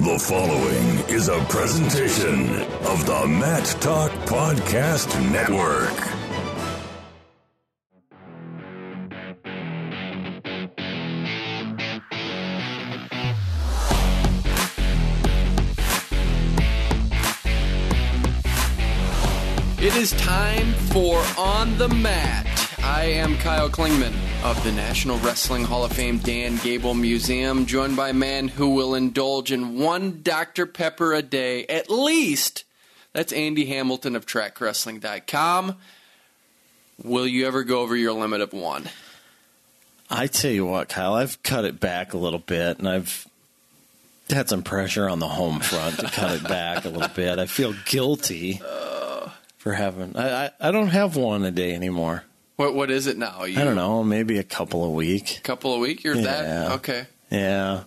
The following is a presentation of the Matt Talk Podcast Network. It is time for On the Mat. I am Kyle Klingman of the National Wrestling Hall of Fame Dan Gable Museum, joined by a man who will indulge in one Dr. Pepper a day, at least. That's Andy Hamilton of TrackWrestling.com. Will you ever go over your limit of one? I tell you what, Kyle, I've cut it back a little bit, and I've had some pressure on the home front to cut it back a little bit. I feel guilty for having... I don't have one a day anymore. What is it now? I don't know, maybe a couple a week. Couple a week? You're that? Okay. Yeah.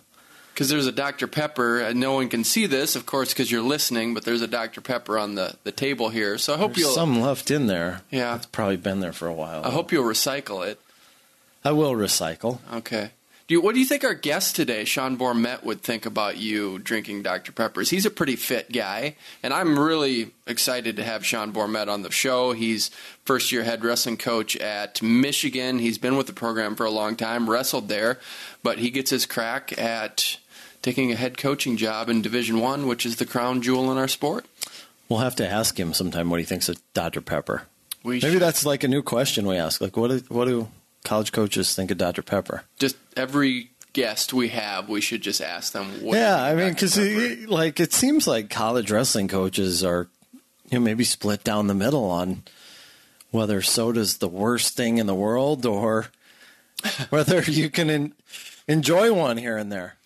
Because there's a Dr. Pepper, and no one can see this, of course, because you're listening, but there's a Dr. Pepper on the table here. So I hope There's some left in there. Yeah. It's probably been there for a while. I hope you'll recycle it. I will recycle. Okay. What do you think our guest today, Sean Bormet, would think about you drinking Dr. Peppers? He's a pretty fit guy, and I'm really excited to have Sean Bormet on the show. He's first-year head wrestling coach at Michigan. He's been with the program for a long time, wrestled there, but he gets his crack at taking a head coaching job in Division I, which is the crown jewel in our sport. We'll have to ask him sometime what he thinks of Dr. Pepper. Maybe that's like a new question we ask. Like, what do college coaches think of Dr. Pepper? Just every guest we have, we should just ask them what. Yeah, I mean, because it seems like college wrestling coaches are, maybe split down the middle on whether soda's the worst thing in the world or whether you can enjoy one here and there.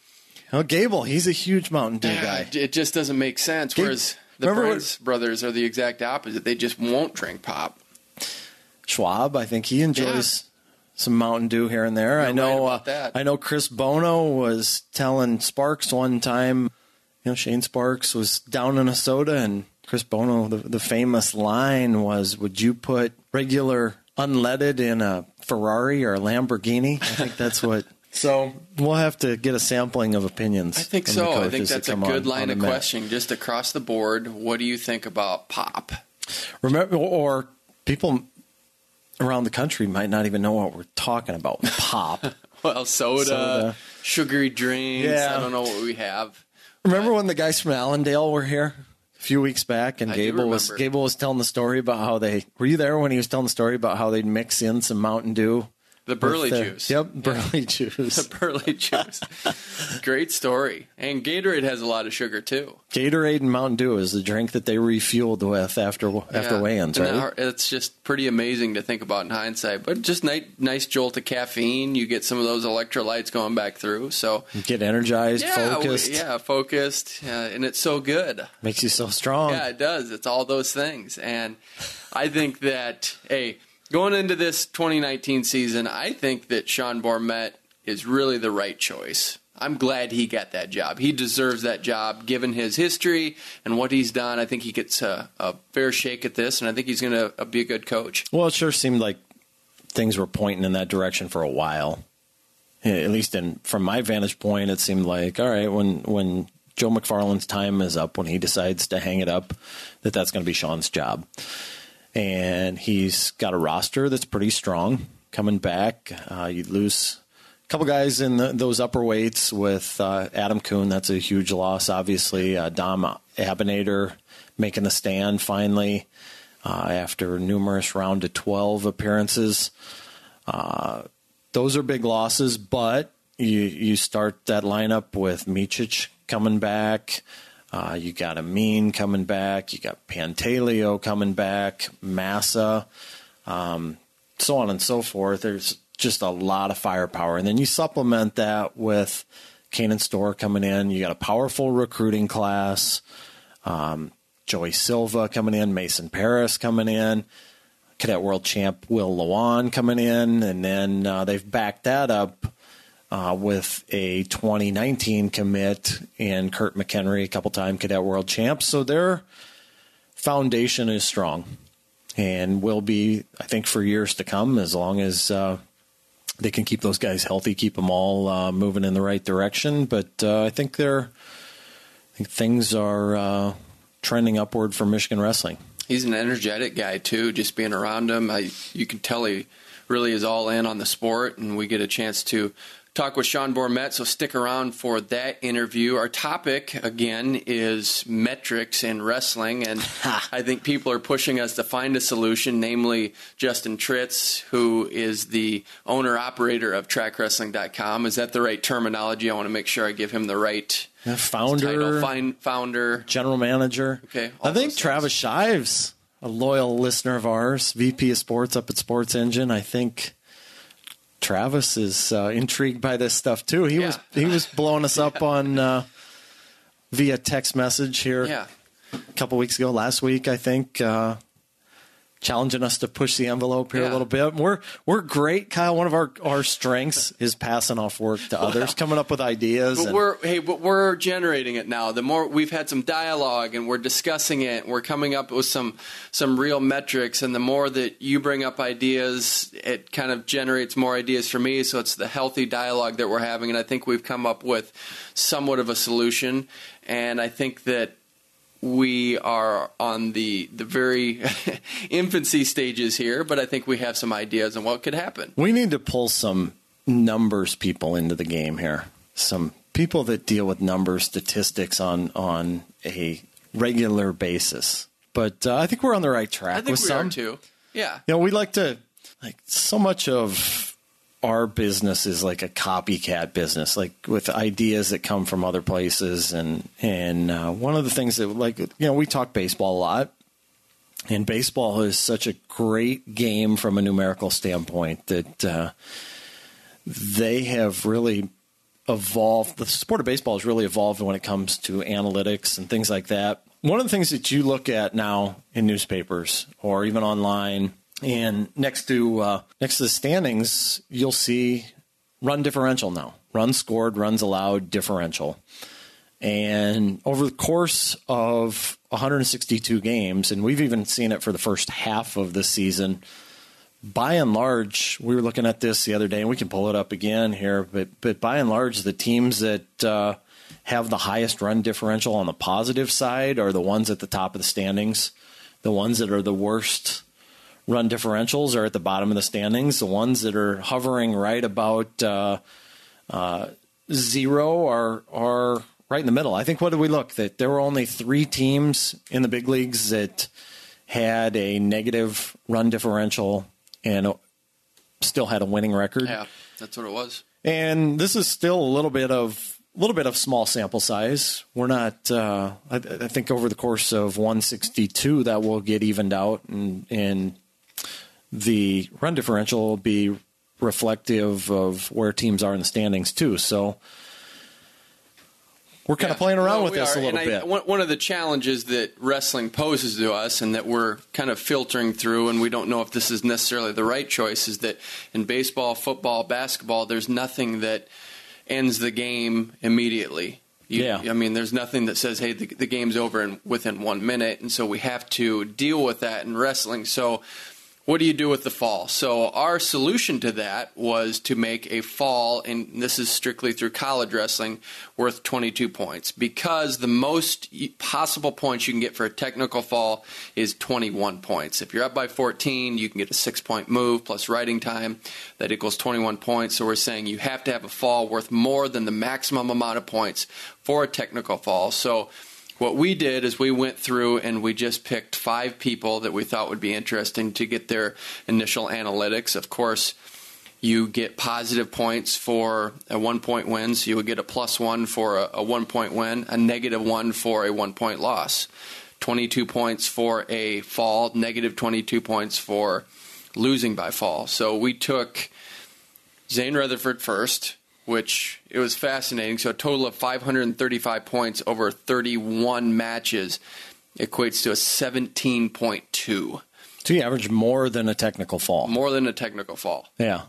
Gable, he's a huge Mountain Dew guy. It just doesn't make sense. Whereas the Burns brothers are the exact opposite. They just won't drink pop. Schwab, I think he enjoys some Mountain Dew here and there. I know Chris Bono was telling Sparks one time, Shane Sparks was down in a soda, and Chris Bono, the famous line was, would you put regular unleaded in a Ferrari or a Lamborghini? I think that's what... So we'll have to get a sampling of opinions. I think so. I think that's a good line of questioning, just across the board. What do you think about pop? Remember, or people around the country might not even know what we're talking about. Pop. Well, soda, sugary drinks. Yeah. I don't know what we have. Remember when the guys from Allendale were here a few weeks back, and Gable was telling the story about how were you there when he was telling the story about how they'd mix in some Mountain Dew? The Burley juice. Yep, Burley juice. The Burley juice. Great story. And Gatorade has a lot of sugar, too. Gatorade and Mountain Dew is the drink that they refueled with after weigh-ins, right? It's just pretty amazing to think about in hindsight. But just nice jolt of caffeine. You get some of those electrolytes going back through. So you get energized, focused. Focused. And it's so good. Makes you so strong. Yeah, it does. It's all those things. And I think that, going into this 2019 season, I think that Sean Bormet is really the right choice. I'm glad he got that job. He deserves that job, given his history and what he's done. I think he gets a fair shake at this, and I think he's going to be a good coach. Well, it sure seemed like things were pointing in that direction for a while. At least from my vantage point, it seemed like, all right, when Joe McFarland's time is up, when he decides to hang it up, that's going to be Sean's job. And he's got a roster that's pretty strong coming back. You lose a couple guys in those upper weights with Adam Kuhn. That's a huge loss, obviously. Dom Abinator making the stand finally after numerous round of 12 appearances. Those are big losses, but you start that lineup with Micic coming back. You got Amin coming back. You got Pantaleo coming back. Massa, so on and so forth. There's just a lot of firepower. And then you supplement that with Kanan Storr coming in. You got a powerful recruiting class. Joey Silva coming in. Mason Paris coming in. Cadet World Champ Will Lewan coming in. And then they've backed that up with a 2019 commit in Kurt McHenry, a couple-time Cadet World Champ. So their foundation is strong and will be, I think, for years to come, as long as they can keep those guys healthy, keep them all moving in the right direction. But I think they're think things are trending upward for Michigan wrestling. He's an energetic guy, too, just being around him. You can tell he really is all in on the sport, and we get a chance to talk with Sean Bormet, so stick around for that interview. Our topic, again, is metrics in wrestling, and I think people are pushing us to find a solution, namely Justin Tritz, who is the owner-operator of TrackWrestling.com. Is that the right terminology? I want to make sure I give him the right founder, title. Founder, general manager. Okay, I think Travis Shives, a loyal listener of ours, VP of Sports up at Sports Engine. I think Travis is intrigued by this stuff too. He was blowing us up on via text message here a couple weeks ago, last week I think, challenging us to push the envelope here a little bit. We're great, Kyle. One of our strengths is passing off work to others, coming up with ideas. But we're generating it now. The more we've had some dialogue and we're discussing it, we're coming up with some real metrics. And the more that you bring up ideas, it kind of generates more ideas for me. So it's the healthy dialogue that we're having. And I think we've come up with somewhat of a solution. And I think that we are on the very infancy stages here, but I think we have some ideas on what could happen. We need to pull some numbers people into the game here. Some people that deal with numbers, statistics on a regular basis. But I think we're on the right track. I think with we some. are too. Yeah. We like to, so much of our business is like a copycat business, like with ideas that come from other places. And one of the things that, we talk baseball a lot, and baseball is such a great game from a numerical standpoint that they have really evolved. The sport of baseball has really evolved when it comes to analytics and things like that. One of the things that you look at now in newspapers or even online, and next to the standings, you'll see run differential now. Runs scored, runs allowed, differential. And over the course of 162 games, and we've even seen it for the first half of the season, by and large, we were looking at this the other day, and we can pull it up again here, but by and large, the teams that have the highest run differential on the positive side are the ones at the top of the standings. The ones that are the worst run differentials are at the bottom of the standings. The ones that are hovering right about zero are right in the middle. I think, what did we look? That there were only 3 teams in the big leagues that had a negative run differential and still had a winning record. Yeah, that's what it was. And this is still a little bit of small sample size. We're not. I think over the course of 162 that will get evened out, and the run differential will be reflective of where teams are in the standings too. So we're kind of playing around with this a little bit. One of the challenges that wrestling poses to us, and that we're kind of filtering through, and we don't know if this is necessarily the right choice, is that in baseball, football, basketball, there's nothing that ends the game immediately. I mean, there's nothing that says, hey, the game's over within 1 minute, and so we have to deal with that in wrestling. So what do you do with the fall? So our solution to that was to make a fall, and this is strictly through college wrestling, worth 22 points. Because the most possible points you can get for a technical fall is 21 points. If you're up by 14, you can get a 6-point move plus riding time. That equals 21 points. So we're saying you have to have a fall worth more than the maximum amount of points for a technical fall. So what we did is we went through and we just picked 5 people that we thought would be interesting to get their initial analytics. Of course, you get positive points for a 1-point win, so you would get a +1 for a 1-point win, a -1 for a 1-point loss, 22 points for a fall, -22 points for losing by fall. So we took Zane Rutherford first, which it was fascinating. So a total of 535 points over 31 matches equates to a 17.2. So you average more than a technical fall. More than a technical fall. Yeah.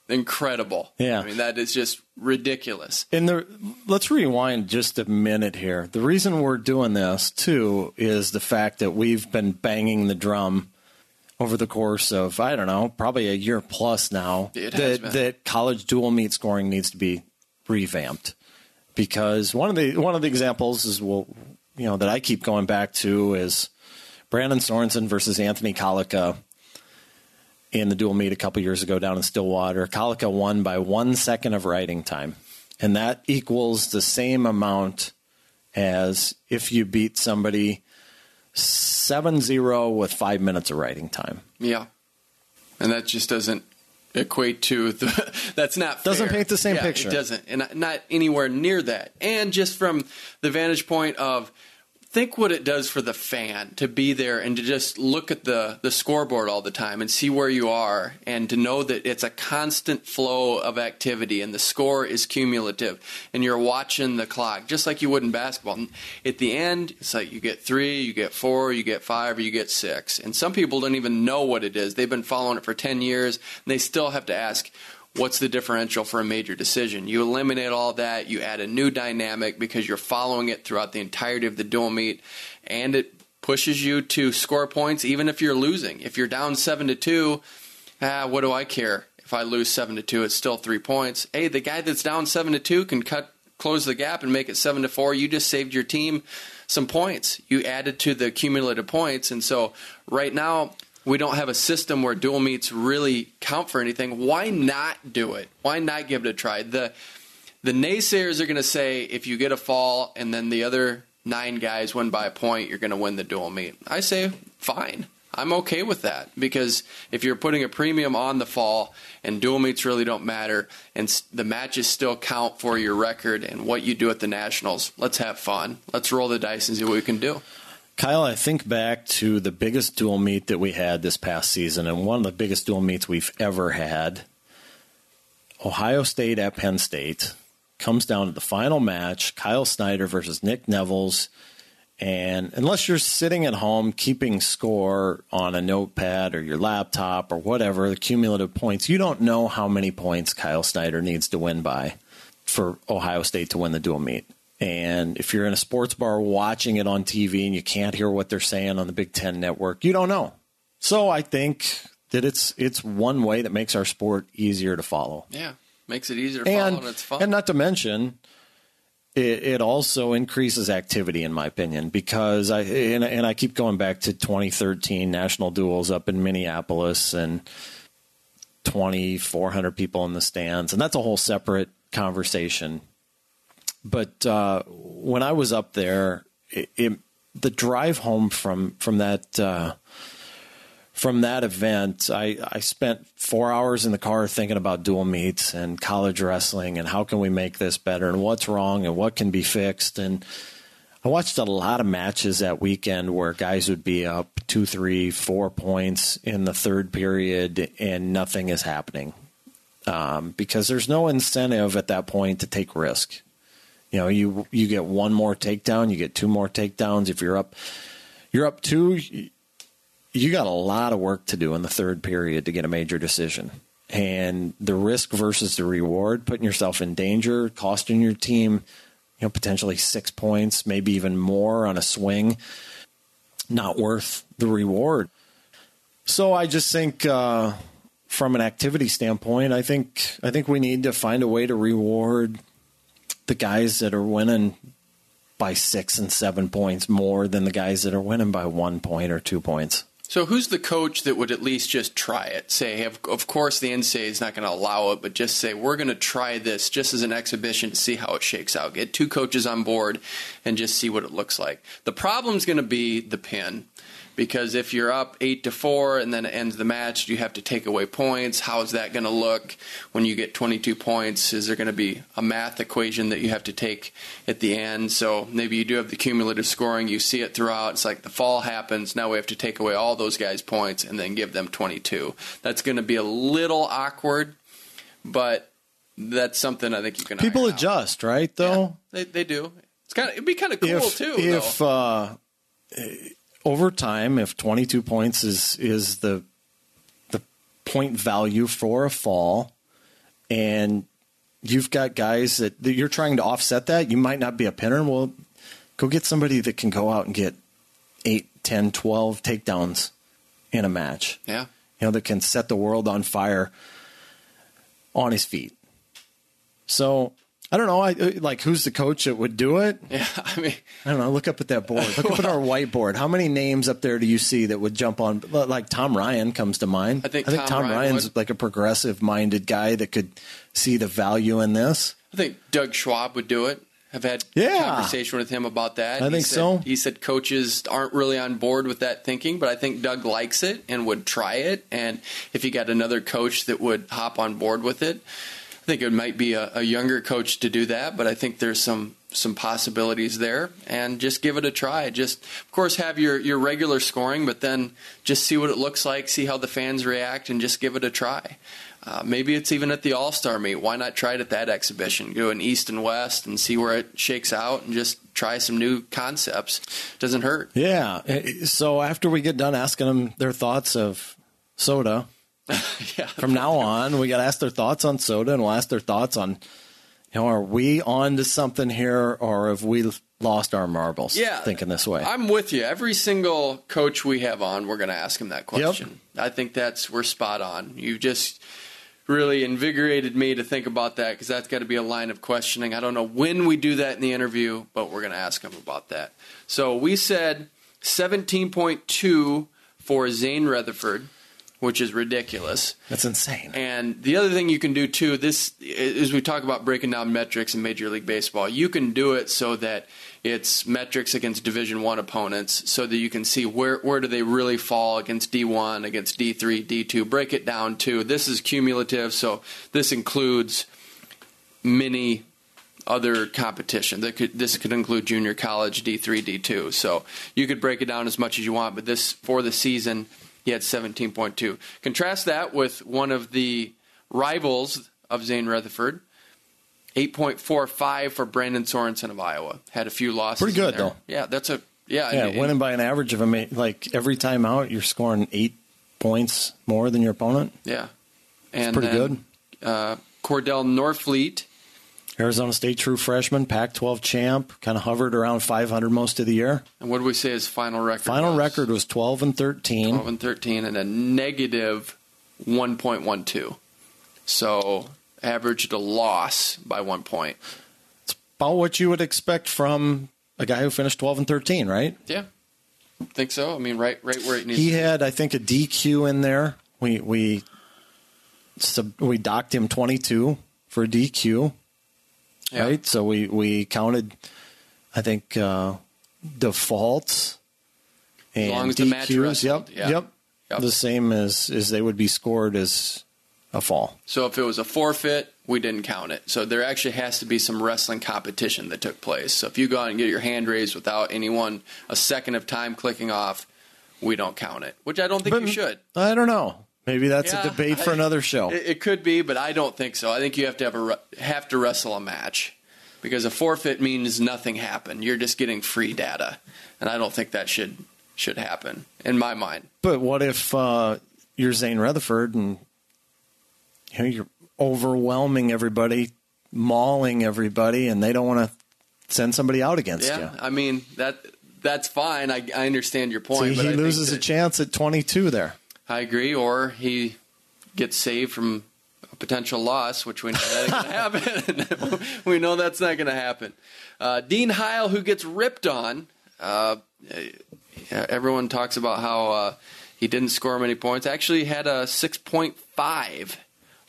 Incredible. Yeah. I mean, that is just ridiculous. And let's rewind just a minute here. The reason we're doing this, too, is the fact that we've been banging the drum over the course of, I don't know, probably a year plus now, that college dual meet scoring needs to be revamped. because one of the examples is that I keep going back to is Brandon Sorensen versus Anthony Kalika in the dual meet a couple years ago down in Stillwater. Kalika won by 1 second of riding time, and that equals the same amount as if you beat somebody 7-0 with 5 minutes of riding time. Yeah, and that just doesn't equate to that's not fair. Doesn't paint the same picture. It doesn't, and not anywhere near that. And just from the vantage point of, think what it does for the fan to be there and to just look at the scoreboard all the time and see where you are, and to know that it's a constant flow of activity and the score is cumulative and you're watching the clock just like you would in basketball. At the end, it's like you get 3, you get 4, you get 5, or you get 6. And some people don't even know what it is. They've been following it for 10 years and they still have to ask, what's the differential for a major decision? You eliminate all that. You add a new dynamic because you're following it throughout the entirety of the dual meet, and it pushes you to score points even if you're losing. If you're down 7-2, what do I care? If I lose 7-2, it's still 3 points. Hey, the guy that's down 7-2 can close the gap and make it 7-4. You just saved your team some points. You added to the cumulative points. And so right now, we don't have a system where dual meets really count for anything. Why not do it? Why not give it a try? The naysayers are going to say if you get a fall and then the other 9 guys win by a point, you're going to win the dual meet. I say, fine. I'm okay with that, because if you're putting a premium on the fall and dual meets really don't matter and the matches still count for your record and what you do at the Nationals, let's have fun. Let's roll the dice and see what we can do. Kyle, I think back to the biggest dual meet that we had this past season, and one of the biggest dual meets we've ever had. Ohio State at Penn State comes down to the final match, Kyle Snyder versus Nick Nevels. And unless you're sitting at home keeping score on a notepad or your laptop or whatever, the cumulative points, you don't know how many points Kyle Snyder needs to win by for Ohio State to win the dual meet. And if you're in a sports bar watching it on TV and you can't hear what they're saying on the Big Ten network, you don't know. So I think that it's one way that makes our sport easier to follow. Yeah, makes it easier to follow, and it's fun. And not to mention, it also increases activity, in my opinion, because I keep going back to 2013 national duels up in Minneapolis and 2,400 people in the stands, and that's a whole separate conversation. But when I was up there, the drive home from that event, I spent 4 hours in the car thinking about dual meets and college wrestling and how can we make this better and what's wrong and what can be fixed. And I watched a lot of matches that weekend where guys would be up 2, 3, 4 points in the third period and nothing is happening because there's no incentive at that point to take risk. You know, you get one more takedown, you get 2 more takedowns. If you're up 2, you got a lot of work to do in the third period to get a major decision. And the risk versus the reward, putting yourself in danger, costing your team, potentially 6 points, maybe even more on a swing, not worth the reward. So I just think from an activity standpoint, I think we need to find a way to reward the guys that are winning by 6 and 7 points more than the guys that are winning by 1 point or 2 points. So who's the coach that would at least just try it? Say, of course the NCAA is not going to allow it, but just say, we're going to try this just as an exhibition to see how it shakes out. Get 2 coaches on board and just see what it looks like. The problem's going to be the pin. Because if you're up 8-4 and then it ends the match, you have to take away points. How is that going to look when you get 22 points? Is there going to be a math equation that you have to take at the end? So maybe you do have the cumulative scoring. You see it throughout. It's like the fall happens. Now we have to take away all those guys' points and then give them 22. That's going to be a little awkward, but that's something I think you can People adjust, right, though? Yeah, they do. It'd be kind of cool, too, though. Over time, if 22 points is the point value for a fall, and you've got guys that you're trying to offset that, you might not be a pinner. Well, go get somebody that can go out and get 8, 10, 12 takedowns in a match. Yeah. That can set the world on fire on his feet. So I don't know. Like, who's the coach that would do it? Yeah, I mean, I don't know. Look up at that board. Look up at our whiteboard. How many names up there do you see that would jump on? Like Tom Ryan comes to mind. I think Tom Ryan's like a progressive-minded guy that could see the value in this. I think Doug Schwab would do it. I've had conversation with him about that. I think so. He said coaches aren't really on board with that thinking, but I think Doug likes it and would try it. And if you got another coach that would hop on board with it, I think it might be a younger coach to do that. But I think there's some possibilities there, and just give it a try. Just, of course, have your regular scoring, but then just see what it looks like, see how the fans react, and just give it a try. Maybe it's even at the All-Star meet. Why not try it at that exhibition? Go in East and West and see where it shakes out and just try some new concepts. Doesn't hurt. Yeah. So after we get done asking them their thoughts of soda, from now on, we got to ask their thoughts on soda, and we'll ask their thoughts on, are we on to something here, or have we lost our marbles thinking this way? I'm with you. Every single coach we have on, we're going to ask him that question. Yep. I think we're spot on. You just really invigorated me to think about that, because that's got to be a line of questioning. I don't know when we do that in the interview, but we're going to ask him about that. So we said 17.2 for Zane Rutherford, which is ridiculous. That's insane. And the other thing you can do, too, this is we talk about breaking down metrics in Major League Baseball. You can do it so that it's metrics against Division I opponents, so that you can see where do they really fall against D1, against D3, D2. Break it down, too. This is cumulative, so this includes many other competition. This could include junior college, D3, D2. So you could break it down as much as you want, but this, for the season, he had 17.2. Contrast that with one of the rivals of Zane Rutherford, 8.45 for Brandon Sorensen of Iowa. Had a few losses. Pretty good, though. Yeah, winning by an average of like every time out, you're scoring 8 points more than your opponent. Yeah. And pretty good. Cordell Norfleet, Arizona State true freshman, Pac-12 champ, kind of hovered around 500 most of the year. And what did we say his final record record was 12-13. 12-13 and a negative 1.12. So averaged a loss by 1 point. It's about what you would expect from a guy who finished 12-13, right? Yeah. I think so. I mean, right where it needs He to be. had, I think, a DQ in there. We docked him 22 for a DQ. Yeah. Right, so we counted, I think, defaults and as long as DQs. The match wrestled. Yep. The same as they would be scored as a fall. So if it was a forfeit, we didn't count it. So there actually has to be some wrestling competition that took place. So if you go out and get your hand raised without anyone a second of time clicking off, we don't count it. Which I don't think you should. I don't know. Maybe that's a debate for another show. It could be, but I don't think so. I think you have to have to wrestle a match, because a forfeit means nothing happened. You're just getting free data, and I don't think that should happen in my mind. But what if you're Zane Rutherford and you're overwhelming everybody, mauling everybody, and they don't want to send somebody out against you? I mean that's fine. I understand your point. See, but he loses a chance at 22 there. I agree, or he gets saved from a potential loss, which we know that ain't going to happen. We know that's not going to happen. Dean Heil, who gets ripped on, everyone talks about how he didn't score many points. Actually had a 6.5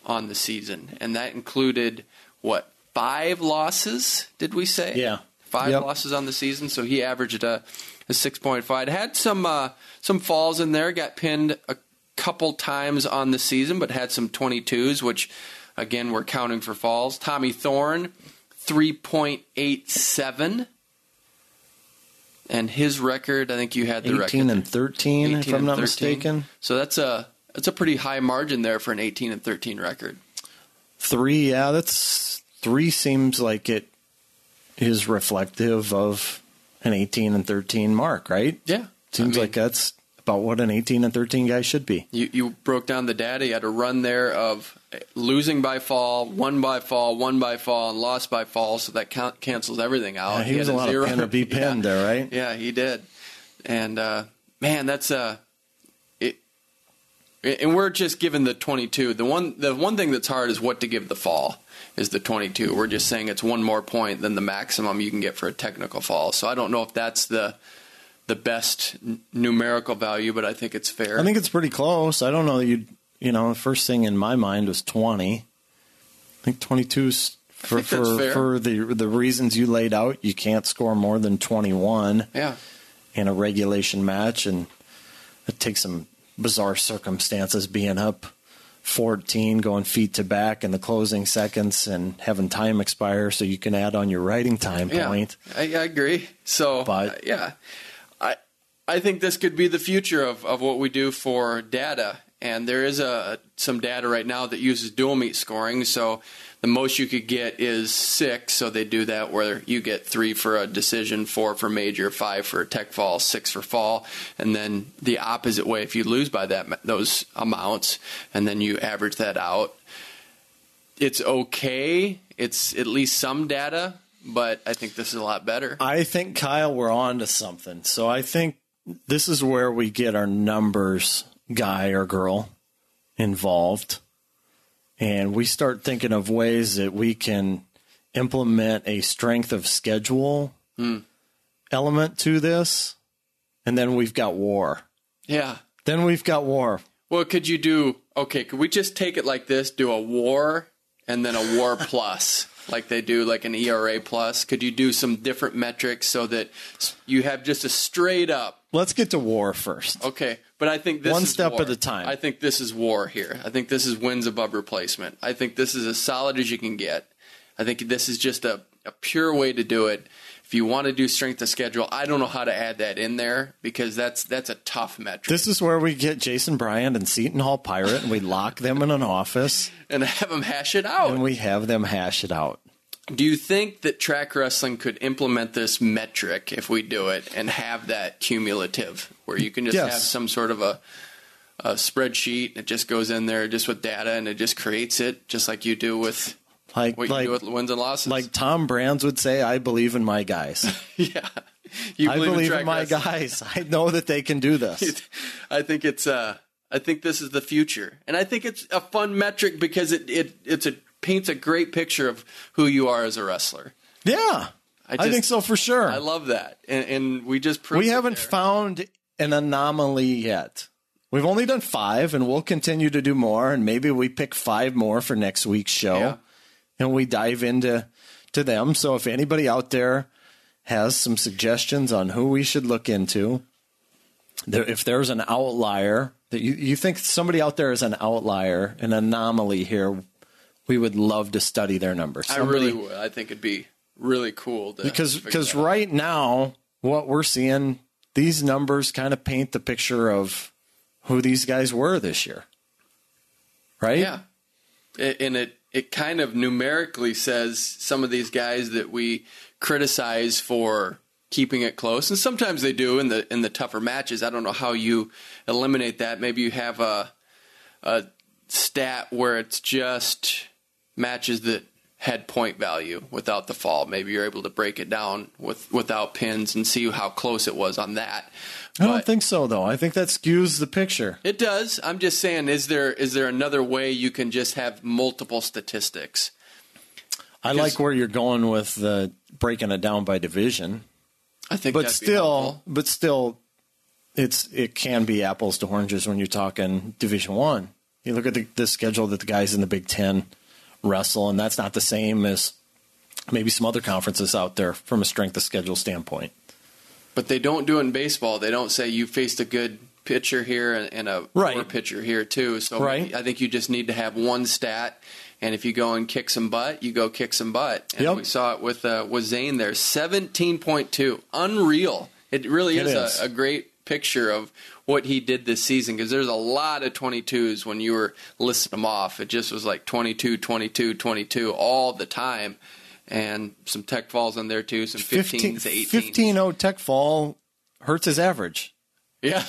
on the season, and that included, 5 losses, did we say? Yeah. 5 losses on the season, so he averaged a 6.5. Had some falls in there, got pinned a couple times on the season, but had some 22s, which, again, we're counting for falls. Tommy Thorne, 3.87. And his record, I think you had the 18 record. 18 and 13, if I'm not mistaken. So that's a pretty high margin there for an 18-13 record. 3, that's 3 seems like it is reflective of an 18-13 mark, right? Yeah. Seems like that's about what an 18-13 guy should be. You broke down the data. You had a run there of losing by fall, won by fall, won by fall, and lost by fall, so that cancels everything out. Yeah, he was a lot of pin or be pinned there, right? Yeah, he did. And, man, that's And we're just given the 22. The one thing that's hard is what to give the fall is the 22. We're just saying it's one more point than the maximum you can get for a technical fall. So I don't know if that's the best numerical value, but I think it's fair. I think it's pretty close. I don't know that the first thing in my mind was 20. I think 22's for the reasons you laid out. You can't score more than 21 in a regulation match, and it takes some bizarre circumstances being up 14, going feet to back in the closing seconds and having time expire so you can add on your riding time point. I agree. So, I think this could be the future of what we do for data. And there is some data right now that uses dual meet scoring. So the most you could get is 6. So they do that where you get 3 for a decision, 4 for major, 5 for a tech fall, 6 for fall. And then the opposite way, if you lose by those amounts, and then you average that out, it's okay. It's at least some data, but I think this is a lot better. I think, Kyle, we're on to something. So I think this is where we get our numbers guy or girl involved, and we start thinking of ways that we can implement a strength of schedule element to this, and then we've got war. Yeah. Then we've got war. Well, could we just take it like this, do a war and then a war plus, like they do like an ERA plus? Could you do some different metrics so that you have just a straight up? Let's get to war first. Okay, but I think this one is step war. at a time. I think this is war here. I think this is wins above replacement. I think this is as solid as you can get. I think this is just a pure way to do it. If you want to do strength of schedule, I don't know how to add that in there because that's a tough metric. This is where we get Jason Bryant and Seton Hall Pirate, and we lock them in an office. And have them hash it out. And we have them hash it out. Do you think that track wrestling could implement this metric if we do it and have that cumulative where you can just have some sort of a spreadsheet that just goes in there just with data and it just creates it just like you do with what you do with wins and losses? Like Tom Brands would say, I believe in my guys. Yeah. I believe in my guys. I know that they can do this. I think this is the future. And I think it's a fun metric because it paints a great picture of who you are as a wrestler. Yeah. I think so for sure. I love that. And we just proved we haven't found an anomaly yet. We've only done 5 and we'll continue to do more, and maybe we pick 5 more for next week's show and we dive into them. So if anybody out there has some suggestions on who we should look into, if there's an outlier that you think somebody out there is an outlier, an anomaly here, we would love to study their numbers. I really would. I think it'd be really cool. Because right now, what we're seeing, these numbers kind of paint the picture of who these guys were this year. Right? Yeah. And it kind of numerically says some of these guys that we criticize for keeping it close. And sometimes they do in the tougher matches. I don't know how you eliminate that. Maybe you have a stat where it's just matches that had point value without the fall. Maybe you're able to break it down without pins and see how close it was on that. I don't think so, though. I think that skews the picture. It does. I'm just saying, is there another way you can just have multiple statistics? I like where you're going with the breaking it down by division. I think but still, it can be apples to oranges when you're talking Division I. You look at the schedule that the guys in the Big Ten wrestle, and that's not the same as maybe some other conferences out there from a strength of schedule standpoint. But they don't do it in baseball. They don't say you faced a good pitcher here and a poor pitcher here too. So I think you just need to have one stat, and if you go and kick some butt, you go kick some butt. And we saw it with Zane there, 17.2, unreal. It really is a great picture of what he did this season, because there's a lot of 22s when you were listing them off. It just was like 22, 22, 22 all the time. And some tech falls in there too, some 15s to 18s. 15-0 tech fall hurts his average. Yeah.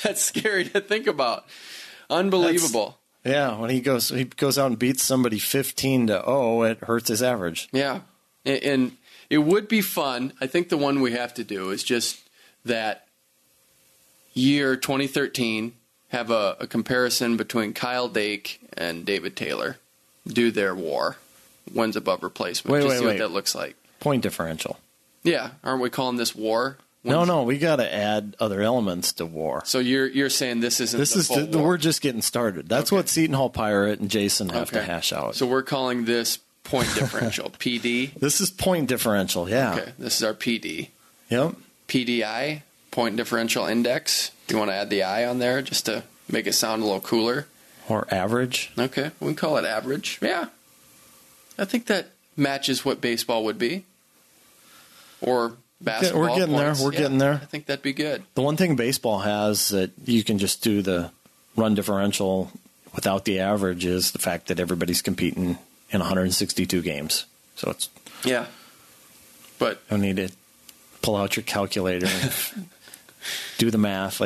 That's scary to think about. Unbelievable. When he goes out and beats somebody 15-0, it hurts his average. Yeah. And it would be fun. I think the one we have to do is just that year 2013, have a comparison between Kyle Dake and David Taylor. Do their WAR. Wins above replacement. Wait, see what that looks like. Point differential. Yeah. Aren't we calling this WAR? No, we got to add other elements to WAR. So you're saying this isn't full WAR. We're just getting started. That's what Seton Hall Pirate and Jason have to hash out. So we're calling this point differential, PD. This is point differential, yeah. Okay, this is our PD. Yep. PDI, point differential index. Do you want to add the I on there just to make it sound a little cooler? Or average. Okay, we can call it average. Yeah. I think that matches what baseball would be. Or basketball. We're getting points. there. We're getting there. I think that'd be good. The one thing baseball has that you can just do the run differential without the average is the fact that everybody's competing in 162 games. So it's but you don't need to pull out your calculator and do the math,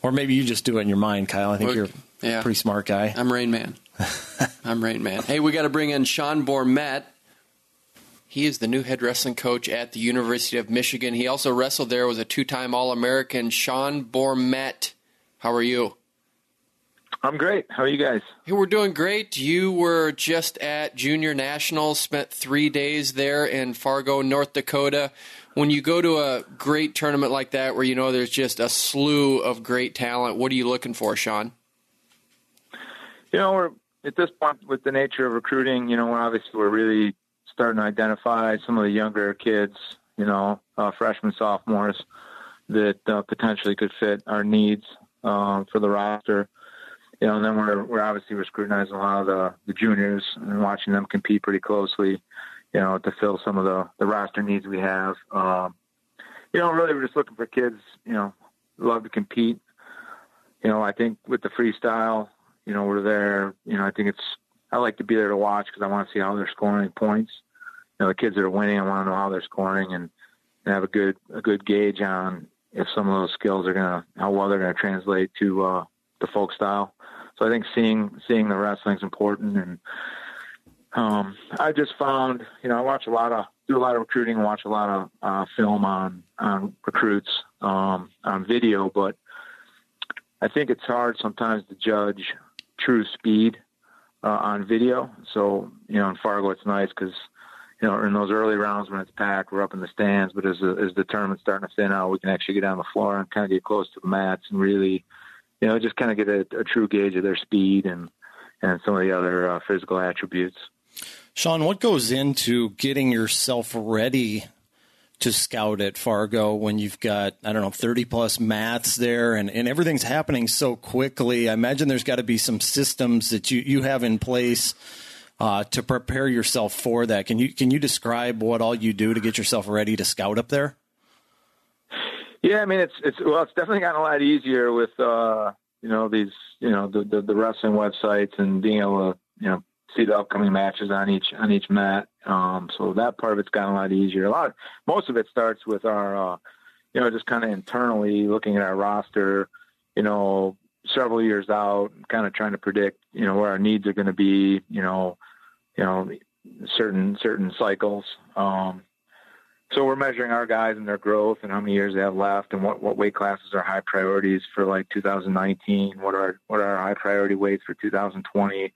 or maybe you just do it in your mind, Kyle. I think you're a pretty smart guy. I'm Rain Man. Hey, we got to bring in Sean Bormet. He is the new head wrestling coach at the University of Michigan. He also wrestled there, was a 2-time All-American. Sean Bormet, how are you? I'm great. How are you guys? Hey, we're doing great. You were just at Junior Nationals, spent 3 days there in Fargo, North Dakota. When you go to a great tournament like that where you know there's just a slew of great talent, what are you looking for, Sean? We're at this point with the nature of recruiting, we're really starting to identify some of the younger kids, freshmen, sophomores that potentially could fit our needs for the roster. And then we're scrutinizing a lot of the juniors and watching them compete pretty closely, to fill some of the roster needs we have. Really we're just looking for kids, love to compete. I think with the freestyle, we're there, I like to be there to watch because I want to see how they're scoring points. The kids that are winning, I want to know how they're scoring and have a good gauge on if some of those skills how well they're going to translate to the folk style. So I think seeing the wrestling is important. And I just found, I do a lot of recruiting, watch a lot of film on recruits on video, but I think it's hard sometimes to judge true speed on video. So, in Fargo, it's nice because, in those early rounds when it's packed, we're up in the stands, but as the tournament's starting to thin out, we can actually get on the floor and kind of get close to the mats and really, just kind of get a true gauge of their speed and some of the other physical attributes. Sean, what goes into getting yourself ready to scout at Fargo when you've got, 30-plus mats there and everything's happening so quickly? I imagine there's got to be some systems that you have in place to prepare yourself for that. Can you describe what all you do to get yourself ready to scout up there? Yeah, it's definitely gotten a lot easier with the wrestling websites and being able to see the upcoming matches on each mat. So that part of it's gotten a lot easier. Most of it starts with our just kind of internally looking at our roster, several years out, kind of trying to predict where our needs are going to be, certain cycles. So we're measuring our guys and their growth and how many years they have left and what weight classes are high priorities for 2019. What are our high priority weights for 2020?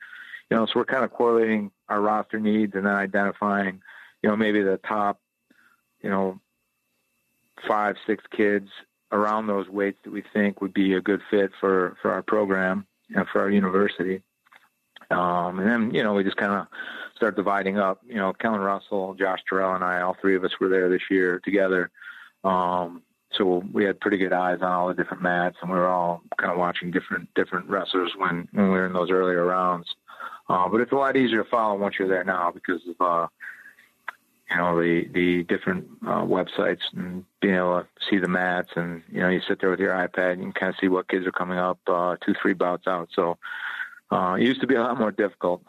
So we're kind of correlating our roster needs and then identifying, maybe the top, 5, 6 kids around those weights that we think would be a good fit for our program and for our university. And then, we just kind of start dividing up, Kellen Russell, Josh Terrell, and I, all three of us were there this year together. So we had pretty good eyes on all the different mats, and we were all kind of watching different wrestlers when we were in those earlier rounds. But it's a lot easier to follow once you're there now because of, the different websites and being able to see the mats and, you sit there with your iPad and you can kind of see what kids are coming up 2-3 bouts out. So it used to be a lot more difficult.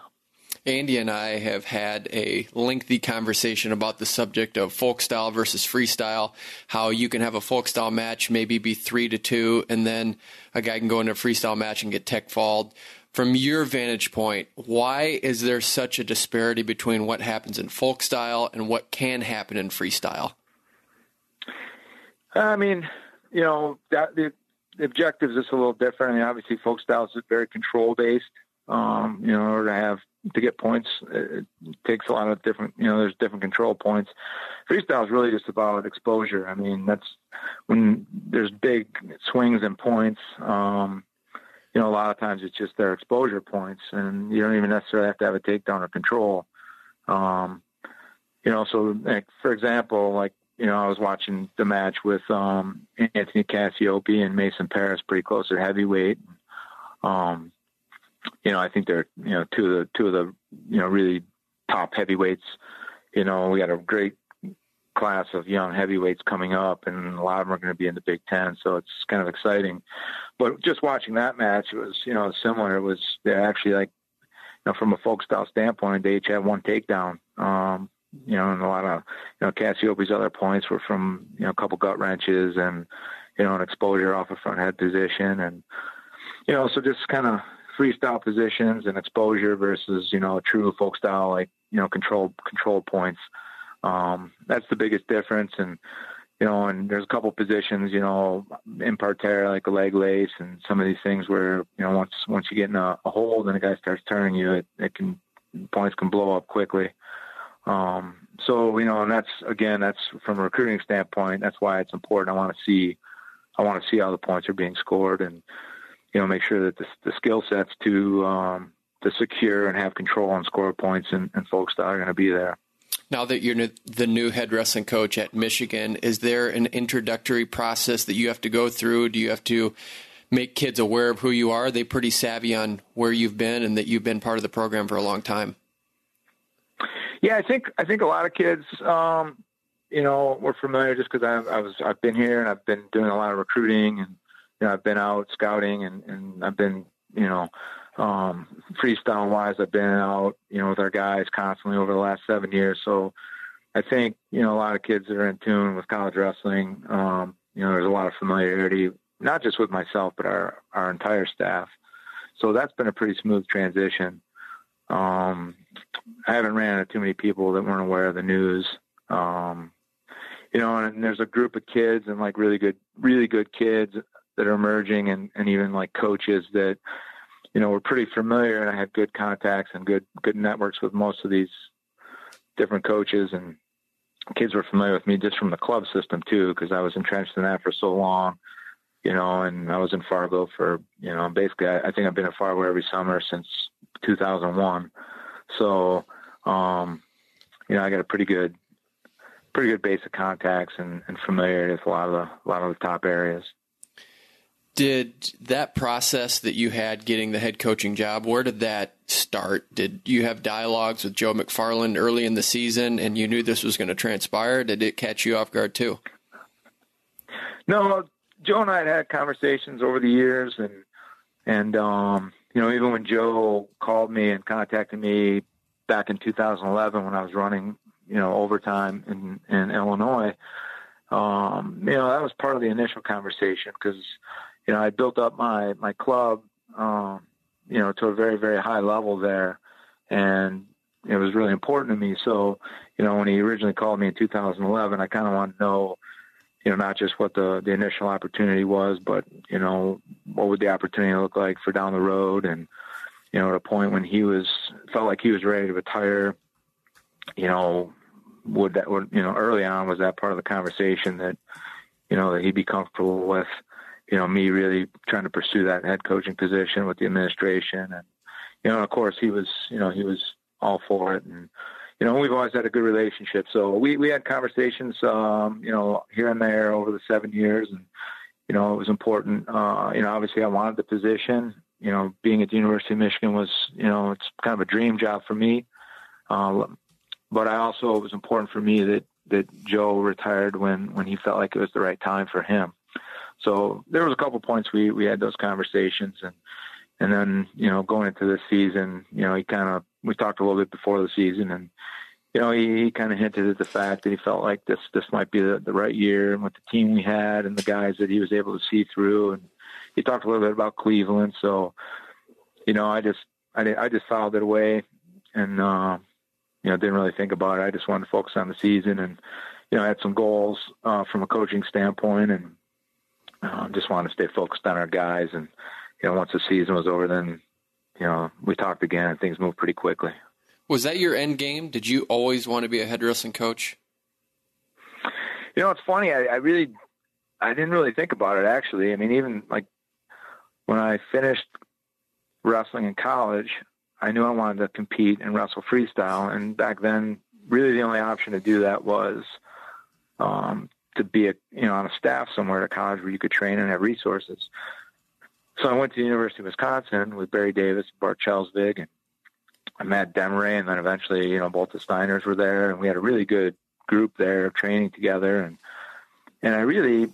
Andy and I have had a lengthy conversation about the subject of folk style versus freestyle, how you can have a folk style match maybe be 3-2, and then a guy can go into a freestyle match and get tech falled. From your vantage point, why is there such a disparity between what happens in folk style and what can happen in freestyle? The the objective is just a little different. I mean, obviously folk style is very control based. In order to get points, it takes a lot of different, there's different control points. Freestyle is really just about exposure. I mean, that's when there's big swings and points. A lot of times it's just their exposure points, and you don't even necessarily have to have a takedown or control. So like, for example, like, I was watching the match with Anthony Cassiope and Mason Paris, pretty close at heavyweight. I think they're, two of the really top heavyweights. We got a great class of young heavyweights coming up, and a lot of them are going to be in the Big Ten. So it's kind of exciting. But just watching that match, it was, similar. It was, they're actually like, from a folk style standpoint, they each had one takedown. And a lot of, Cassiope's other points were from, a couple gut wrenches and, an exposure off a front head position. And, so just kind of freestyle positions and exposure versus, true folk style, like, control points. That's the biggest difference. And, and there's a couple positions, in parterre, like a leg lace and some of these things where, once you get in a hold and the guy starts turning you, points can blow up quickly. And that's from a recruiting standpoint, that's why it's important. I want to see how the points are being scored and, make sure that the skill sets to secure and have control and score points and folk style are going to be there. Now that you're the new head wrestling coach at Michigan, is there an introductory process that you have to go through? Do you have to make kids aware of who you are? Are they pretty savvy on where you've been and that you've been part of the program for a long time? Yeah, I think a lot of kids, were familiar just because I've been here and I've been doing a lot of recruiting and, I've been out scouting and I've been, freestyle wise, I've been out, with our guys constantly over the last 7 years. So I think, a lot of kids that are in tune with college wrestling, there's a lot of familiarity, not just with myself, but our entire staff. So that's been a pretty smooth transition. I haven't ran into too many people that weren't aware of the news. And there's a group of kids and like really good kids that are emerging and even like coaches that, were pretty familiar, and I had good contacts and good networks with most of these different coaches, and kids were familiar with me just from the club system too, because I was entrenched in that for so long, and I was in Fargo for, basically I think I've been at Fargo every summer since 2001. So, I got a pretty good base of contacts and familiarity with a lot of the top areas. Did that process that you had getting the head coaching job, where did that start? Did you have dialogues with Joe McFarland early in the season and you knew this was going to transpire? Did it catch you off guard too? No, Joe and I had conversations over the years and even when Joe called me and contacted me back in 2011 when I was running, overtime in Illinois, that was part of the initial conversation because, I built up my club, to a very, very high level there, and it was really important to me. So, when he originally called me in 2011, I kind of wanted to know, not just what the initial opportunity was, but, what would the opportunity look like for down the road. And, at a point when felt like he was ready to retire, early on, was that part of the conversation that, that he'd be comfortable with, me really trying to pursue that head coaching position with the administration. And, of course he was all for it. And, we've always had a good relationship. So we had conversations, here and there over the 7 years. And, it was important. Obviously I wanted the position, being at the University of Michigan was, it's kind of a dream job for me. But it was important for me that Joe retired when he felt like it was the right time for him. So there was a couple points we had those conversations and then, going into this season, we talked a little bit before the season and, he kind of hinted at the fact that he felt like this might be the right year and with the team we had and the guys that he was able to see through. And he talked a little bit about Cleveland. So, I just filed it away and, didn't really think about it. I just wanted to focus on the season and, I had some goals from a coaching standpoint and just wanted to stay focused on our guys. And, once the season was over, then, we talked again and things moved pretty quickly. Was that your end game? Did you always want to be a head wrestling coach? It's funny. I didn't really think about it, actually. I mean, even like when I finished wrestling in college, I knew I wanted to compete and wrestle freestyle. And back then, really the only option to do that was to be on a staff somewhere at a college where you could train and have resources. So I went to the University of Wisconsin with Barry Davis, Bart Chelsvig, and Matt Demeray, and then eventually, both the Steiners were there, and we had a really good group there training together. And I really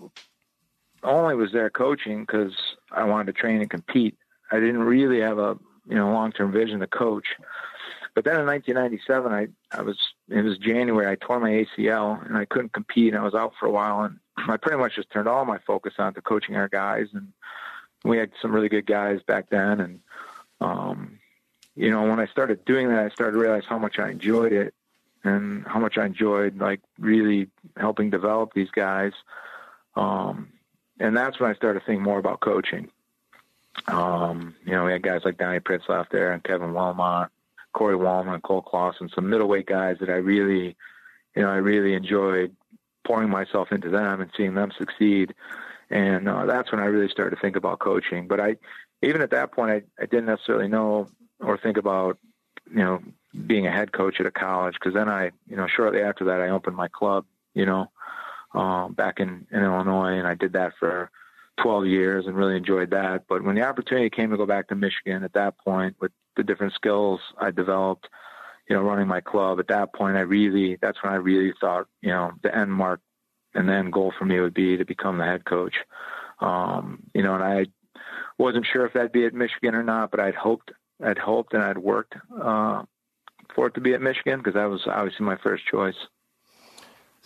only was there coaching because I wanted to train and compete. I didn't really have a long-term vision to coach. But then in 1997, it was January, I tore my ACL and I couldn't compete, and I was out for a while, and I pretty much just turned all my focus on to coaching our guys. And we had some really good guys back then. And, when I started doing that, I started to realize how much I enjoyed it and how much I enjoyed, like, really helping develop these guys. And that's when I started thinking more about coaching. We had guys like Donnie Pritzlaff there and Kevin Wilmot, Corey Wallman, and Cole Clausen, some middleweight guys that I really enjoyed pouring myself into them and seeing them succeed. And that's when I really started to think about coaching. But even at that point, I didn't necessarily know or think about, being a head coach at a college. Because then shortly after that, I opened my club, back in Illinois, and I did that for 12 years and really enjoyed that. But when the opportunity came to go back to Michigan at that point, with the different skills I developed, running my club, at that point, that's when I really thought, the end mark and the end goal for me would be to become the head coach. And I wasn't sure if that'd be at Michigan or not, but I'd hoped and I'd worked for it to be at Michigan, because that was obviously my first choice.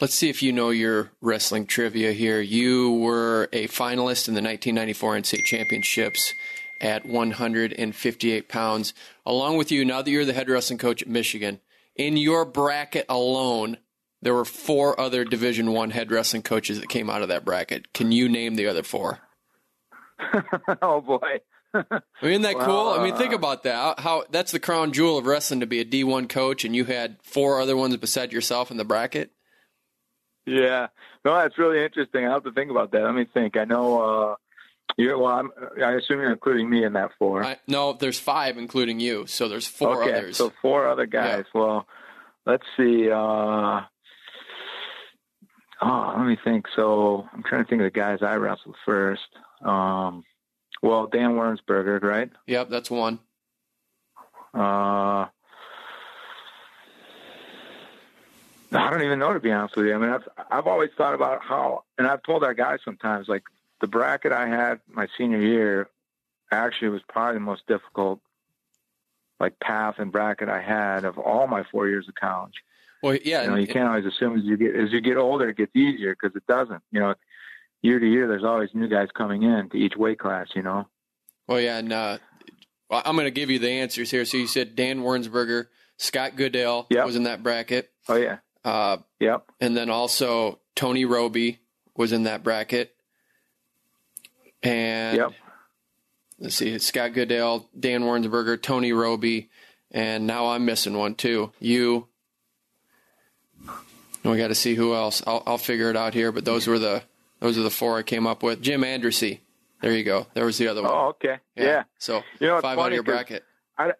Let's see if you know your wrestling trivia here. You were a finalist in the 1994 NCAA Championships at 158 pounds. Along with you, now that you're the head wrestling coach at Michigan, in your bracket alone, there were 4 other Division I head wrestling coaches that came out of that bracket. Can you name the other 4? Oh, boy. Isn't that cool? I mean, think about that. How that's the crown jewel of wrestling, to be a D1 coach, and you had 4 other ones beside yourself in the bracket. Yeah, no, that's really interesting. I have to think about that. Let me think. I know. I assume you're including me in that 4. No, there's 5, including you. So there's 4 okay, others. So 4 other guys. Yeah. Well, let's see. Let me think. So I'm trying to think of the guys I wrestled first. Well, Dan Wernsberger, right? Yep, that's one. I don't even know, to be honest with you. I mean, I've always thought about how, and I've told our guys sometimes, like, the bracket I had my senior year actually was probably the most difficult, like, path and bracket I had of all my 4 years of college. Well, yeah, you can't always assume as you get older it gets easier, because it doesn't. Year to year, there's always new guys coming in to each weight class. Well, yeah, and I'm going to give you the answers here. So you said Dan Wernsberger, Scott Goodale was in that bracket. Oh yeah. Yep. And then also Tony Roby was in that bracket. And let's see, it's Scott Goodale, Dan Wernsberger, Tony Roby, and now I'm missing one too. You. And we got to see who else. I'll figure it out here. But those are the 4 I came up with. Jim Andersey. There you go. There was the other one. Oh, okay. Yeah. So 5 out of your bracket. I